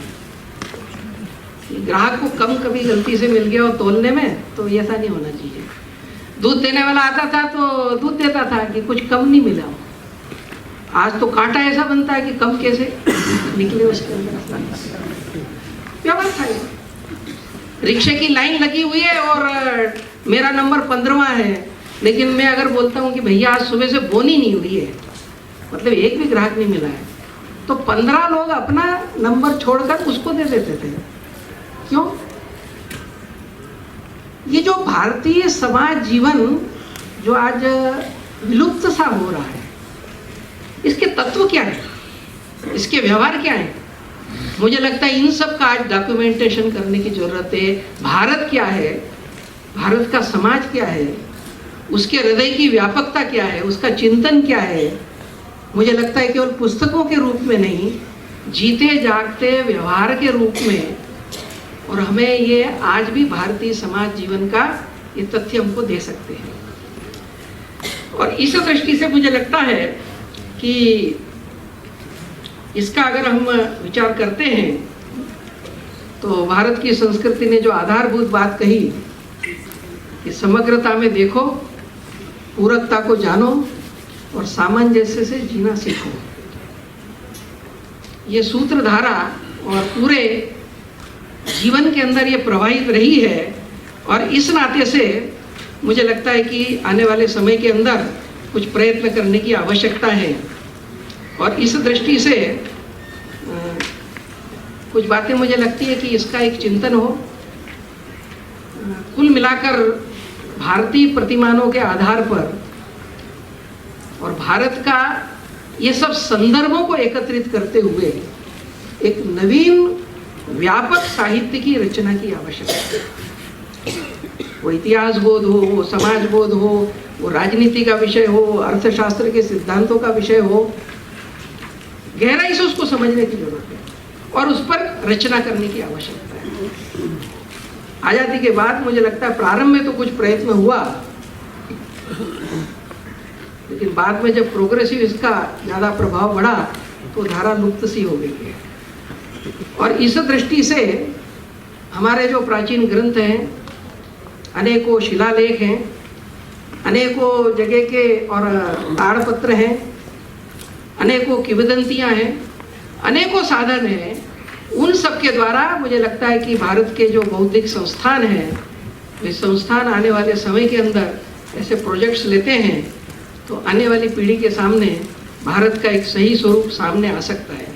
ग्राहक को कम कभी गलती से मिल गया और तोलने में, तो ऐसा नहीं होना चाहिए। दूध देने वाला आता था तो दूध देता था कि कुछ कम नहीं मिला। आज तो कांटा ऐसा बनता है कि कम कैसे निकले उसके अंदर। व्यवस्था है। रिक्शे की लाइन लगी हुई है और मेरा नंबर 15वां है, लेकिन मैं अगर बोलता हूँ कि भैया आज सुबह से बोनी नहीं हुई है, मतलब एक भी ग्राहक नहीं मिला है, तो 15 लोग अपना नंबर छोड़कर उसको दे देते थे। क्यों? ये जो भारतीय समाज जीवन जो आज विलुप्त सा हो रहा है, इसके तत्व क्या है, इसके व्यवहार क्या है? मुझे लगता है इन सब का आज डॉक्यूमेंटेशन करने की जरूरत है। भारत क्या है, भारत का समाज क्या है, उसके हृदय की व्यापकता क्या है, उसका चिंतन क्या है। मुझे लगता है केवल पुस्तकों के रूप में नहीं, जीते जागते व्यवहार के रूप में। और हमें ये आज भी भारतीय समाज जीवन का ये तथ्य हमको दे सकते हैं। और इस दृष्टि से मुझे लगता है कि इसका अगर हम विचार करते हैं तो भारत की संस्कृति ने जो आधारभूत बात कही कि समग्रता में देखो, पूरकता को जानो और सामंजस्य से जीना सीखो, ये सूत्रधारा और पूरे जीवन के अंदर ये प्रवाहित रही है। और इस नाते से मुझे लगता है कि आने वाले समय के अंदर कुछ प्रयत्न करने की आवश्यकता है। और इस दृष्टि से कुछ बातें मुझे लगती है कि इसका एक चिंतन हो। कुल मिलाकर भारतीय प्रतिमानों के आधार पर और भारत का ये सब संदर्भों को एकत्रित करते हुए एक नवीन व्यापक साहित्य की रचना की आवश्यकता है। वो इतिहास बोध हो, वो समाज बोध हो, वो राजनीति का विषय हो, अर्थशास्त्र के सिद्धांतों का विषय हो, गहराई से उसको समझने की जरूरत है और उस पर रचना करने की आवश्यकता है। आजादी के बाद मुझे लगता है प्रारंभ में तो कुछ प्रयत्न हुआ, लेकिन बाद में जब प्रोग्रेसिव इसका ज़्यादा प्रभाव बढ़ा तो धारा लुप्त सी हो गई है। और इस दृष्टि से हमारे जो प्राचीन ग्रंथ हैं, अनेकों शिलालेख हैं, अनेकों जगह के और ताड़पत्र हैं, अनेकों किंवदंतियां हैं, अनेकों साधन हैं। उन सब के द्वारा मुझे लगता है कि भारत के जो बौद्धिक संस्थान हैं, वे संस्थान आने वाले समय के अंदर ऐसे प्रोजेक्ट्स लेते हैं तो आने वाली पीढ़ी के सामने भारत का एक सही स्वरूप सामने आ सकता है।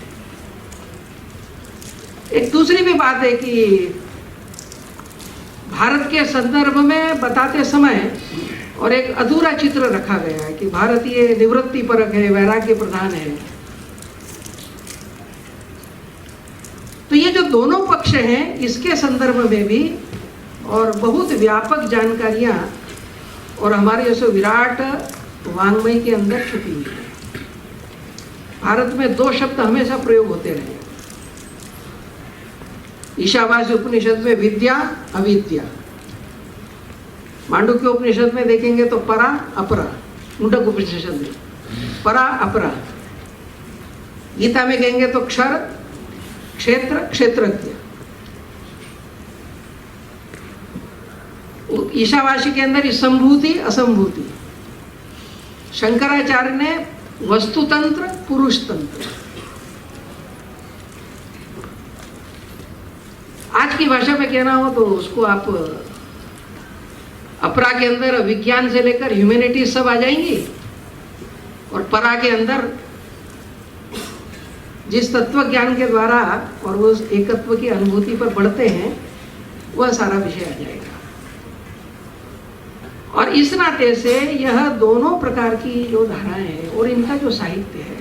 एक दूसरी भी बात है कि भारत के संदर्भ में बताते समय और एक अधूरा चित्र रखा गया है कि भारतीय निवृत्ति परक है, वैराग्य प्रधान है। तो ये जो दोनों पक्ष हैं इसके संदर्भ में भी और बहुत व्यापक जानकारियां और हमारे जैसे विराट वांग्मय के अंदर छुपी हुई है। भारत में दो शब्द हमेशा प्रयोग होते रहे। ईशावास्य उपनिषद में विद्या अविद्या, मांडुक्य उपनिषद में देखेंगे तो परा अपरा, मुंडक उपनिषद में परा अपरा, गीता में कहेंगे तो क्षर क्षेत्र क्षेत्रज्ञ। ईशावास्य के अंदर संभूति असंभूति। शंकराचार्य ने वस्तुतंत्र पुरुष तंत्र। आज की भाषा में कहना हो तो उसको आप अपरा के अंदर विज्ञान से लेकर ह्यूमैनिटीज सब आ जाएंगी और परा के अंदर जिस तत्व ज्ञान के द्वारा और उस एकत्व की अनुभूति पर बढ़ते हैं वह सारा विषय आ जाएगा। और इस नाते से यह दोनों प्रकार की जो धाराएं हैं और इनका जो साहित्य है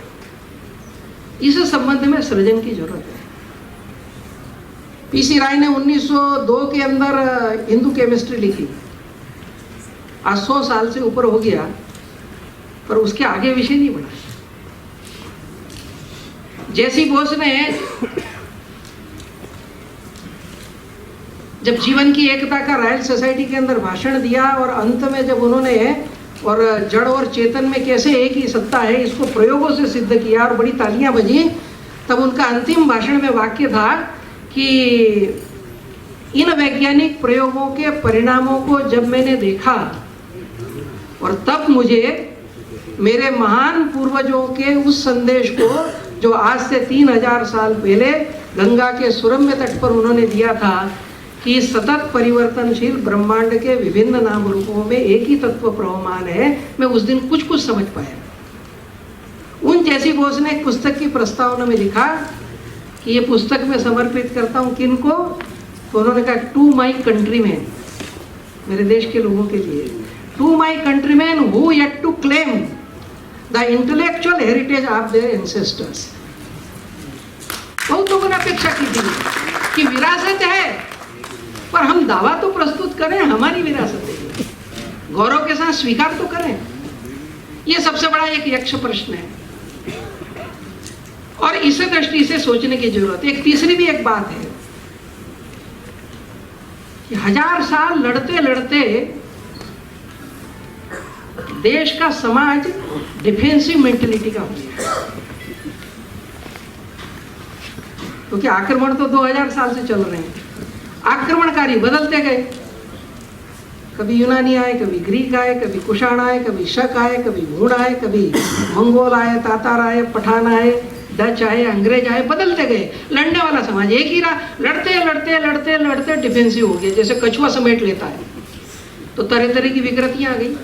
इस संबंध में सृजन की जरूरत है। पीसी राय ने 1902 के अंदर हिंदू केमिस्ट्री लिखी। आज 100 साल से ऊपर हो गया पर उसके आगे विषय नहीं बढ़ा। जैसी बोस ने जब जीवन की एकता का रॉयल सोसाइटी के अंदर भाषण दिया और अंत में जब उन्होंने और जड़ और चेतन में कैसे एक ही सत्ता है इसको प्रयोगों से सिद्ध किया और बड़ी तालियां बजी, तब उनका अंतिम भाषण में वाक्य था कि इन वैज्ञानिक प्रयोगों के परिणामों को जब मैंने देखा और तब मुझे मेरे महान पूर्वजों के उस संदेश को जो आज से 3000 साल पहले गंगा के सुरम्य तट पर उन्होंने दिया था कि सतत परिवर्तनशील ब्रह्मांड के विभिन्न नाम रूपों में एक ही तत्व प्रवहमान है, मैं उस दिन कुछ कुछ समझ पाया। उन जैसी बोस ने एक पुस्तक की प्रस्तावना में लिखा कि ये पुस्तक मैं समर्पित करता हूँ किनको, तो उन्होंने कहा टू माई कंट्रीमैन, मेरे देश के लोगों के लिए, to my countryman who yet to claim the intellectual heritage of their ancestors. बहुत लोगों ने अपेक्षा की थी कि विरासत है पर हम दावा तो प्रस्तुत करें हमारी विरासत है, गौरव के साथ स्वीकार तो करें। यह सबसे बड़ा एक यक्ष प्रश्न है और इस दृष्टि से सोचने की जरूरत है। एक तीसरी भी एक बात है कि 1000 साल लड़ते लड़ते देश का समाज डिफेंसिव मेंटेलिटी का हो गया, क्योंकि आक्रमण तो 2000 साल से चल रहे हैं। आक्रमणकारी बदलते गए, कभी यूनानी आए, कभी ग्रीक आए, कभी कुषाण आए, कभी शक आए, कभी घूण आए, कभी मंगोल आए, तातार आए, पठान आए, डच आए, अंग्रेज आए, बदलते गए। लड़ने वाला समाज एक ही रहा, लड़ते लड़ते लड़ते लड़ते डिफेंसिव हो गया, जैसे कछुआ समेट लेता है। तो तरह तरह की विकृतियां आ गई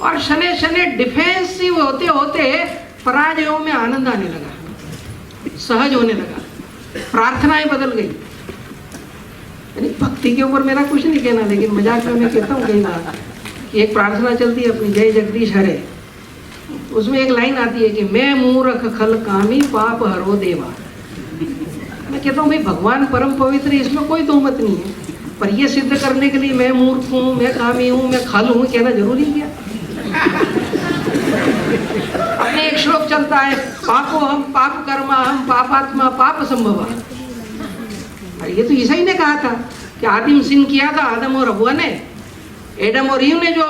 और शने शने डिफेंसिव होते होते पराजयों में आनंद आने लगा, सहज होने लगा, प्रार्थनाएं बदल गई। यानी भक्ति के ऊपर मेरा कुछ नहीं कहना, लेकिन मजाक में मैं कहता हूँ कई बार कि एक प्रार्थना चलती है अपनी, जय जगदीश हरे, उसमें एक लाइन आती है कि मैं मूर्ख खल कामी पाप हरो देवा। मैं कहता हूँ भाई भगवान परम पवित्र है, इसमें कोई तोहमत नहीं है, पर यह सिद्ध करने के लिए मैं मूर्ख हूँ, मैं कामी हूँ, मैं खल हूँ कहना जरूरी क्या? अपने एक श्लोक चलता है, पापो हम पाप कर्मा हम पापात्मा पाप संभवा। ये तो ईसाई ने कहा था कि आदिम सिन किया था आदम और हव्वा ने, एडम और ईव ने जो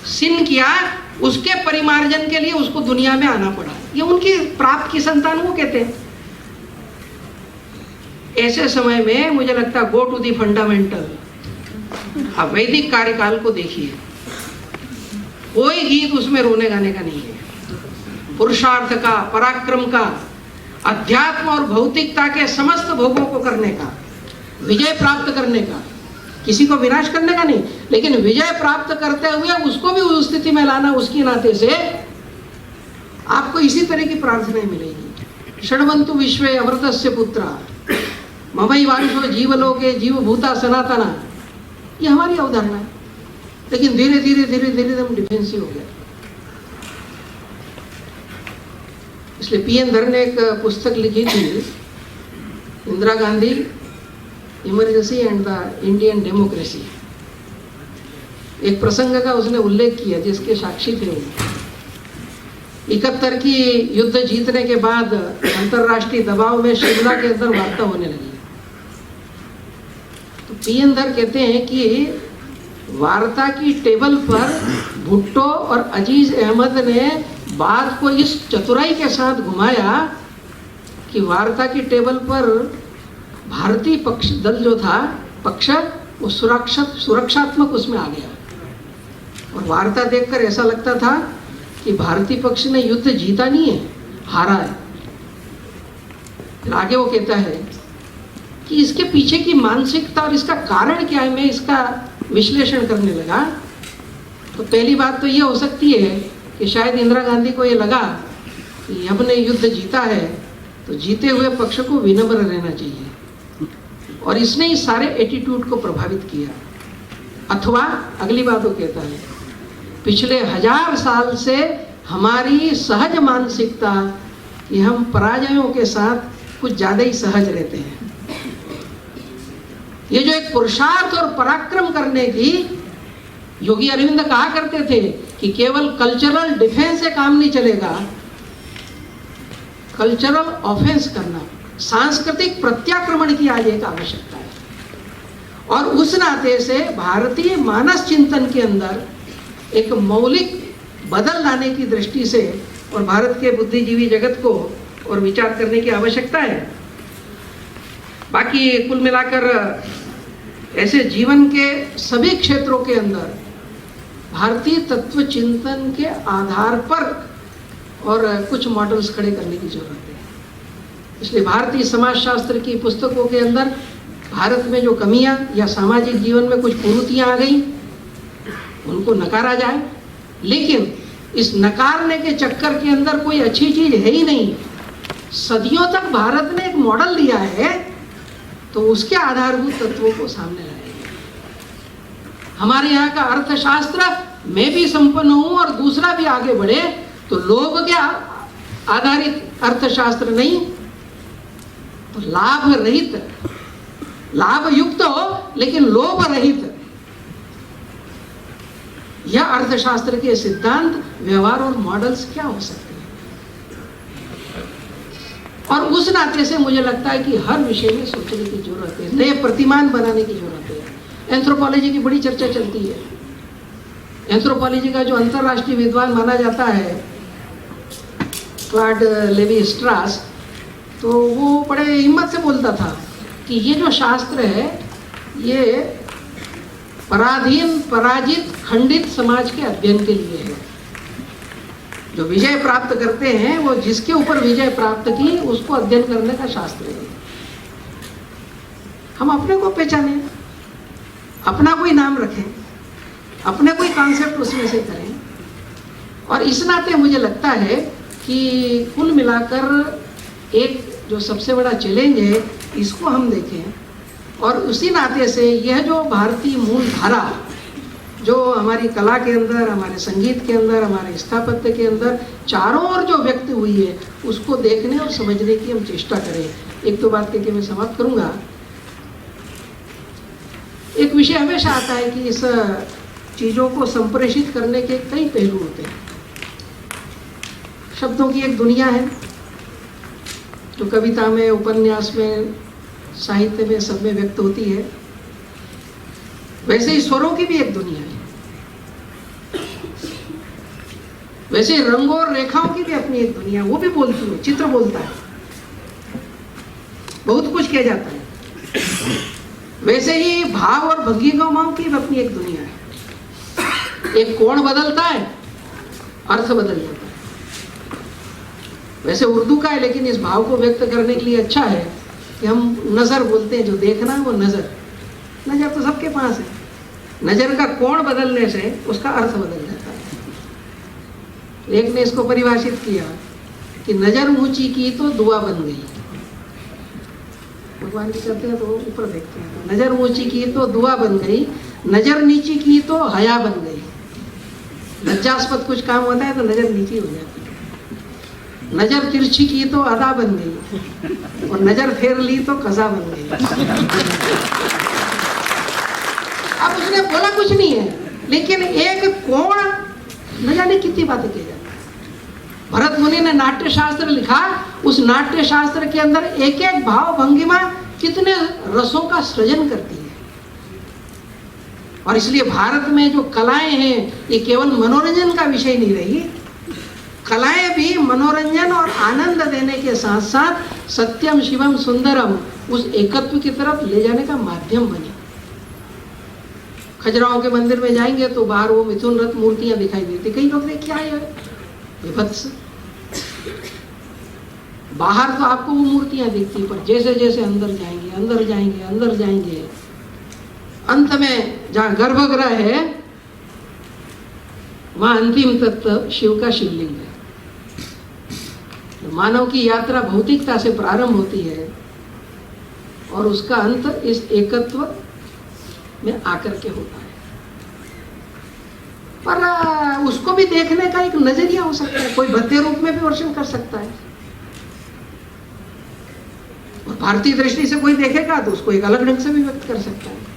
सिन किया उसके परिमार्जन के लिए उसको दुनिया में आना पड़ा। ये उनकी प्राप्त की संतान वो कहते हैं। ऐसे समय में मुझे लगता है गो टू दी फंडामेंटल। अब वैदिक कार्यकाल को देखिए, कोई गीत उसमें रोने गाने का नहीं है, पुरुषार्थ का, पराक्रम का, अध्यात्म और भौतिकता के समस्त भोगों को करने का, विजय प्राप्त करने का, किसी को विनाश करने का नहीं, लेकिन विजय प्राप्त करते हुए उसको भी उस स्थिति में लाना, उसकी नाते से आपको इसी तरह की प्रार्थनाएं मिलेगी। षड्वंतु विश्वे अमृतस्य पुत्रा ममई वांशो जीवलोके जीवभूता सनातना, ये हमारी अवधारणा है। लेकिन धीरे धीरे धीरे धीरे हम डिफेंसिव हो गए। इसलिए पीएन धर ने एक पुस्तक लिखी थी, Indira Gandhi emergency and the Indian democracy. एक प्रसंग का उसने उल्लेख किया जिसके साक्षी थे वो। 71 की युद्ध जीतने के बाद अंतरराष्ट्रीय दबाव में शिमला के अंदर वार्ता होने लगी। तो पीएन धर कहते हैं कि वार्ता की टेबल पर भुट्टो और अजीज अहमद ने बात को इस चतुराई के साथ घुमाया कि वार्ता की टेबल पर भारतीय पक्ष दल जो था, पक्ष, वो सुरक्षात्मक उसमें आ गया। और वार्ता देखकर ऐसा लगता था कि भारतीय पक्ष ने युद्ध जीता नहीं है, हारा है। फिर आगे वो कहता है कि इसके पीछे की मानसिकता और इसका कारण क्या है, मैं इसका विश्लेषण करने लगा। तो पहली बात तो ये हो सकती है कि शायद इंदिरा गांधी को ये लगा कि हमने युद्ध जीता है तो जीते हुए पक्ष को विनम्र रहना चाहिए, और इसने इस सारे एटीट्यूड को प्रभावित किया। अथवा अगली बात वो कहता है, पिछले 1000 साल से हमारी सहज मानसिकता कि हम पराजयों के साथ कुछ ज़्यादा ही सहज रहते हैं। ये जो एक पुरुषार्थ और पराक्रम करने की, योगी अरविंद कहा करते थे कि केवल कल्चरल डिफेंस से काम नहीं चलेगा, कल्चरल ऑफेंस करना, सांस्कृतिक प्रत्याक्रमण की आज एक आवश्यकता है। और उस नाते से भारतीय मानस चिंतन के अंदर एक मौलिक बदल लाने की दृष्टि से और भारत के बुद्धिजीवी जगत को और विचार करने की आवश्यकता है। बाकी कुल मिलाकर ऐसे जीवन के सभी क्षेत्रों के अंदर भारतीय तत्व चिंतन के आधार पर और कुछ मॉडल्स खड़े करने की जरूरत है। इसलिए भारतीय समाजशास्त्र की पुस्तकों के अंदर भारत में जो कमियां या सामाजिक जीवन में कुछ कुरीतियां आ गई उनको नकारा जाए, लेकिन इस नकारने के चक्कर के अंदर कोई अच्छी चीज है ही नहीं। सदियों तक भारत ने एक मॉडल लिया है तो उसके आधारभूत तत्वों को सामने लाएंगे। हमारे यहाँ का अर्थशास्त्र में भी संपन्न हूं और दूसरा भी आगे बढ़े तो लोभ के आधारित अर्थशास्त्र नहीं, तो लाभ रहित, लाभ युक्त हो लेकिन लोभ रहित, यह अर्थशास्त्र के सिद्धांत, व्यवहार और मॉडल्स क्या हो सकते हैं। और उस नाते से मुझे लगता है कि हर विषय में सोचने की जरूरत है, नए प्रतिमान बनाने की जरूरत है। एंथ्रोपोलॉजी की बड़ी चर्चा चलती है। एंथ्रोपोलॉजी का जो अंतर्राष्ट्रीय विद्वान माना जाता है क्लॉड लेवी स्ट्रास, तो वो बड़े हिम्मत से बोलता था कि ये जो शास्त्र है ये पराधीन, पराजित, खंडित समाज के अध्ययन के लिए है। जो विजय प्राप्त करते हैं वो जिसके ऊपर विजय प्राप्त की उसको अध्ययन करने का शास्त्र है। हम अपने को पहचानें, अपना कोई नाम रखें, अपने कोई कॉन्सेप्ट उसमें से करें। और इस नाते मुझे लगता है कि कुल मिलाकर एक जो सबसे बड़ा चैलेंज है इसको हम देखें, और उसी नाते से यह जो भारतीय मूल धारा जो हमारी कला के अंदर, हमारे संगीत के अंदर, हमारे स्थापत्य के अंदर चारों ओर जो व्यक्त हुई है उसको देखने और समझने की हम चेष्टा करें। एक दो बात कहकर मैं समाप्त करूंगा। एक विषय हमेशा आता है कि इस चीज़ों को संप्रेषित करने के कई पहलू होते हैं। शब्दों की एक दुनिया है जो कविता में, उपन्यास में, साहित्य में, सब में व्यक्त होती है। वैसे ही स्वरों की भी एक दुनिया है, वैसे रंगों और रेखाओं की भी अपनी एक दुनिया, वो भी बोलती है, चित्र बोलता है, बहुत कुछ किया जाता है। वैसे ही भाव और भंगिमाओं की भी अपनी एक दुनिया है। एक कोण बदलता है, अर्थ बदल जाता है। वैसे उर्दू का है, लेकिन इस भाव को व्यक्त करने के लिए अच्छा है कि हम नज़र बोलते हैं, जो देखना है वो नज़र। नजर तो सबके पास है, नजर का कोण बदलने से उसका अर्थ बदल जाता है। एक ने इसको परिभाषित किया कि नजर ऊंची की तो दुआ बन गई। भगवान जी कहते हैं तो ऊपर देखते हैं, नजर ऊंची की तो दुआ बन गई, नजर नीची की तो हया बन गई। लज्जास्पद कुछ काम होता है तो नजर नीची हो जाती है। नजर तिरछी की तो अदा बन गई, और नजर फेर ली तो कज़ा बन गई। अब उसने बोला कुछ नहीं है, लेकिन एक कोण न जाने कितनी बातें की जाती। भरत मुनि ने नाट्य शास्त्र लिखा, उस नाट्य शास्त्र के अंदर एक एक भाव भंगिमा कितने रसों का सृजन करती है। और इसलिए भारत में जो कलाएं हैं ये केवल मनोरंजन का विषय नहीं रही, कलाएं भी मनोरंजन और आनंद देने के साथ साथ सत्यम शिवम सुंदरम उस एकत्व की तरफ ले जाने का माध्यम बनी। खजुराहो के मंदिर में जाएंगे तो बाहर वो मिथुन रथ मूर्तियां दिखाई देती, कई लोग देख क्या है विभत्स। बाहर तो आपको वो मूर्तियां दिखती, पर जैसे जैसे अंदर जाएंगे अंदर जाएंगे अंदर जाएंगे, अंत में जहां गर्भगृह है वहां अंतिम तत्व शिव का शिवलिंग है। तो मानव की यात्रा भौतिकता से प्रारंभ होती है और उसका अंत इस एकत्व में आकर के होता है। पर उसको भी देखने का एक नजरिया हो सकता है, कोई भद्दे रूप में भी वर्णन कर सकता है, और भारतीय दृष्टि से कोई देखेगा तो उसको एक अलग ढंग से भी व्यक्त कर सकता है।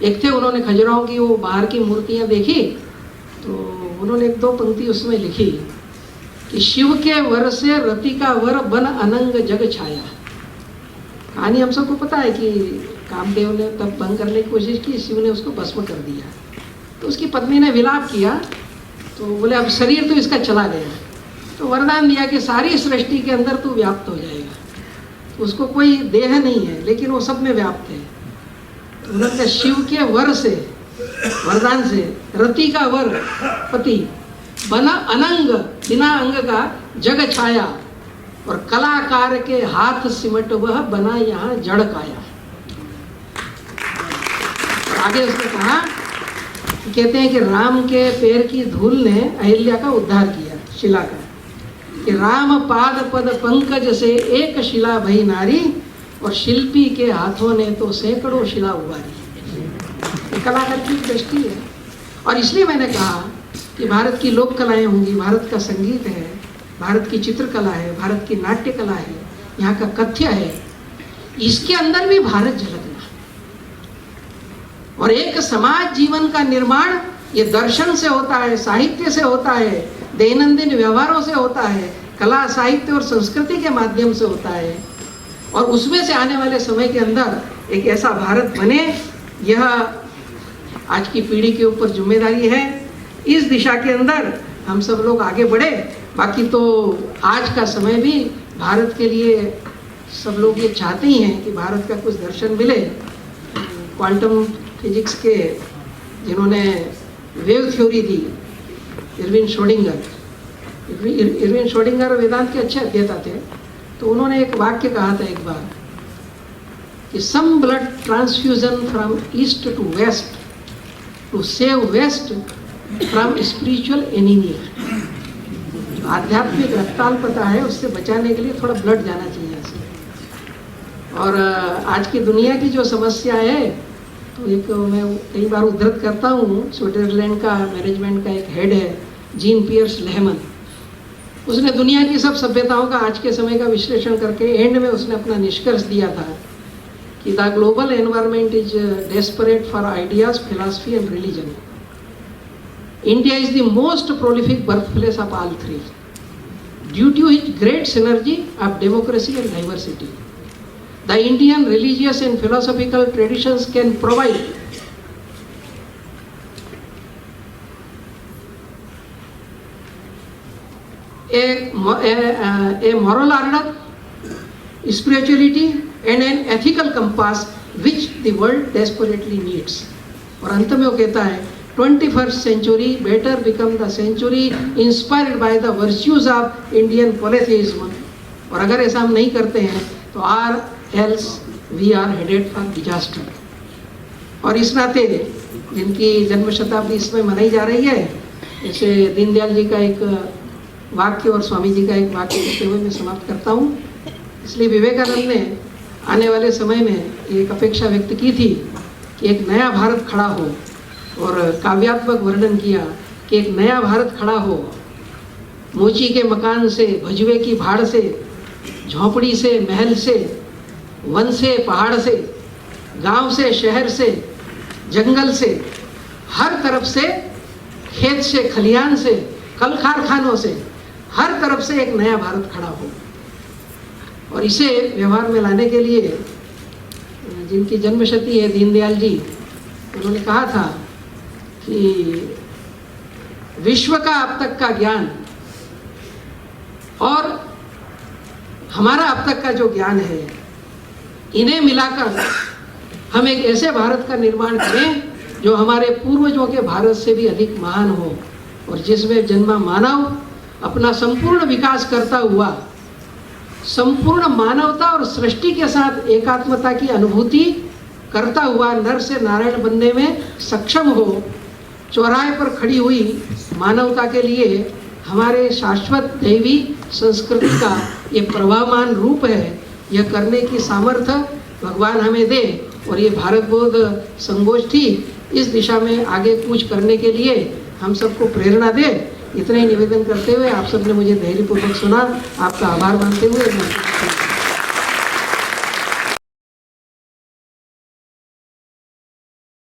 एक थे, उन्होंने खजुराहो की वो बाहर की मूर्तियां देखी तो उन्होंने एक दो पंक्ति उसमें लिखी कि शिव के वर से रति का वर बन अनंग जग छाया। कहानी हम सबको पता है कि कामदेव ने तब भंग करने की कोशिश की, शिव ने उसको भस्म कर दिया। तो उसकी पत्नी ने विलाप किया, तो बोले अब शरीर तो इसका चला गया, तो वरदान दिया कि सारी सृष्टि के अंदर तू व्याप्त हो जाएगा। तो उसको कोई देह नहीं है लेकिन वो सब में व्याप्त है। तो उन्होंने शिव के वर से, वरदान से, रति का वर पति, बना अनंग बिना अंग का जग छाया, और कलाकार के हाथ सिमट वह बना यहाँ जड़ काया। आगे उसने कहा, कहते हैं कि राम के पैर की धूल ने अहिल्या का उद्धार किया, शिला का, कि राम पाद पद पंकज से एक शिला भई नारी, और शिल्पी के हाथों ने तो सैकड़ों शिला उबारी। कलाकार की दृष्टि है। और इसलिए मैंने कहा कि भारत की लोक कलाएं होंगी, भारत का संगीत है, भारत की चित्रकला है, भारत की नाट्य कला है, यहाँ का कथ्य है, इसके अंदर भी भारत झलकना। और एक समाज जीवन का निर्माण ये दर्शन से होता है, साहित्य से होता है, दैनंदिन व्यवहारों से होता है, कला साहित्य और संस्कृति के माध्यम से होता है। और उसमें से आने वाले समय के अंदर एक ऐसा भारत बने, यह आज की पीढ़ी के ऊपर जिम्मेदारी है। इस दिशा के अंदर हम सब लोग आगे बढ़े। बाकी तो आज का समय भी भारत के लिए सब लोग ये चाहते ही हैं कि भारत का कुछ दर्शन मिले। क्वांटम फिजिक्स के जिन्होंने वेव थ्योरी दी, इरविन श्रोडिंगर वेदांत के अच्छे अध्येता थे। तो उन्होंने एक वाक्य कहा था एक बार कि some blood transfusion from east to west to save west from spiritual anaemia. आध्यात्मिक रक्ताल्पता है, उससे बचाने के लिए थोड़ा ब्लड जाना चाहिए ऐसे। और आज की दुनिया की जो समस्या है, तो एक मैं कई बार उद्धृत करता हूँ, स्विट्जरलैंड का मैनेजमेंट का एक हेड है जीन पियर्स लेहमन। उसने दुनिया की सब सभ्यताओं का आज के समय का विश्लेषण करके एंड में उसने अपना निष्कर्ष दिया था कि the global environment is desperate for ideas, philosophy and religion. India is the most prolific birthplace of all three, due to its great synergy of democracy and diversity. The Indian religious and philosophical traditions can provide a moral order, spirituality, and an ethical compass which the world desperately needs. और अंत में वो कहता है 21st century better become the century inspired by the virtues of Indian polytheism. और अगर ऐसा हम नहीं करते हैं तो else we are headed for disaster. और इस नाते जिनकी जन्म शताब्दी इसमें मनाई जा रही है, जैसे दीनदयाल जी का एक वाक्य और स्वामी जी का एक वाक्य कहते हुए मैं समाप्त करता हूँ। इसलिए विवेकानंद ने आने वाले समय में एक अपेक्षा व्यक्त की थी कि एक नया भारत खड़ा हो, और काव्यात्मक वर्णन किया कि एक नया भारत खड़ा हो, मोची के मकान से, भजवे की भाड़ से, झोंपड़ी से, महल से, वन से, पहाड़ से, गांव से, शहर से, जंगल से, हर तरफ से, खेत से, खलियान से, कल कारखानों से, हर तरफ से एक नया भारत खड़ा हो। और इसे व्यवहार में लाने के लिए जिनकी जन्मशती है दीनदयाल जी, उन्होंने कहा था कि विश्व का अब तक का ज्ञान और हमारा अब तक का जो ज्ञान है, इन्हें मिलाकर हम एक ऐसे भारत का निर्माण करें जो हमारे पूर्वजों के भारत से भी अधिक महान हो, और जिसमें जन्मा मानव अपना संपूर्ण विकास करता हुआ संपूर्ण मानवता और सृष्टि के साथ एकात्मता की अनुभूति करता हुआ नर से नारायण बनने में सक्षम हो। चौराहे पर खड़ी हुई मानवता के लिए हमारे शाश्वत दैवी संस्कृति का ये प्रवाहमान रूप है, यह करने की सामर्थ्य भगवान हमें दे, और ये भारत बौद्ध संगोष्ठी इस दिशा में आगे कूच करने के लिए हम सबको प्रेरणा दे। इतना ही निवेदन करते हुए आप सबने मुझे धैर्यपूर्वक सुना, आपका आभार मानते हुए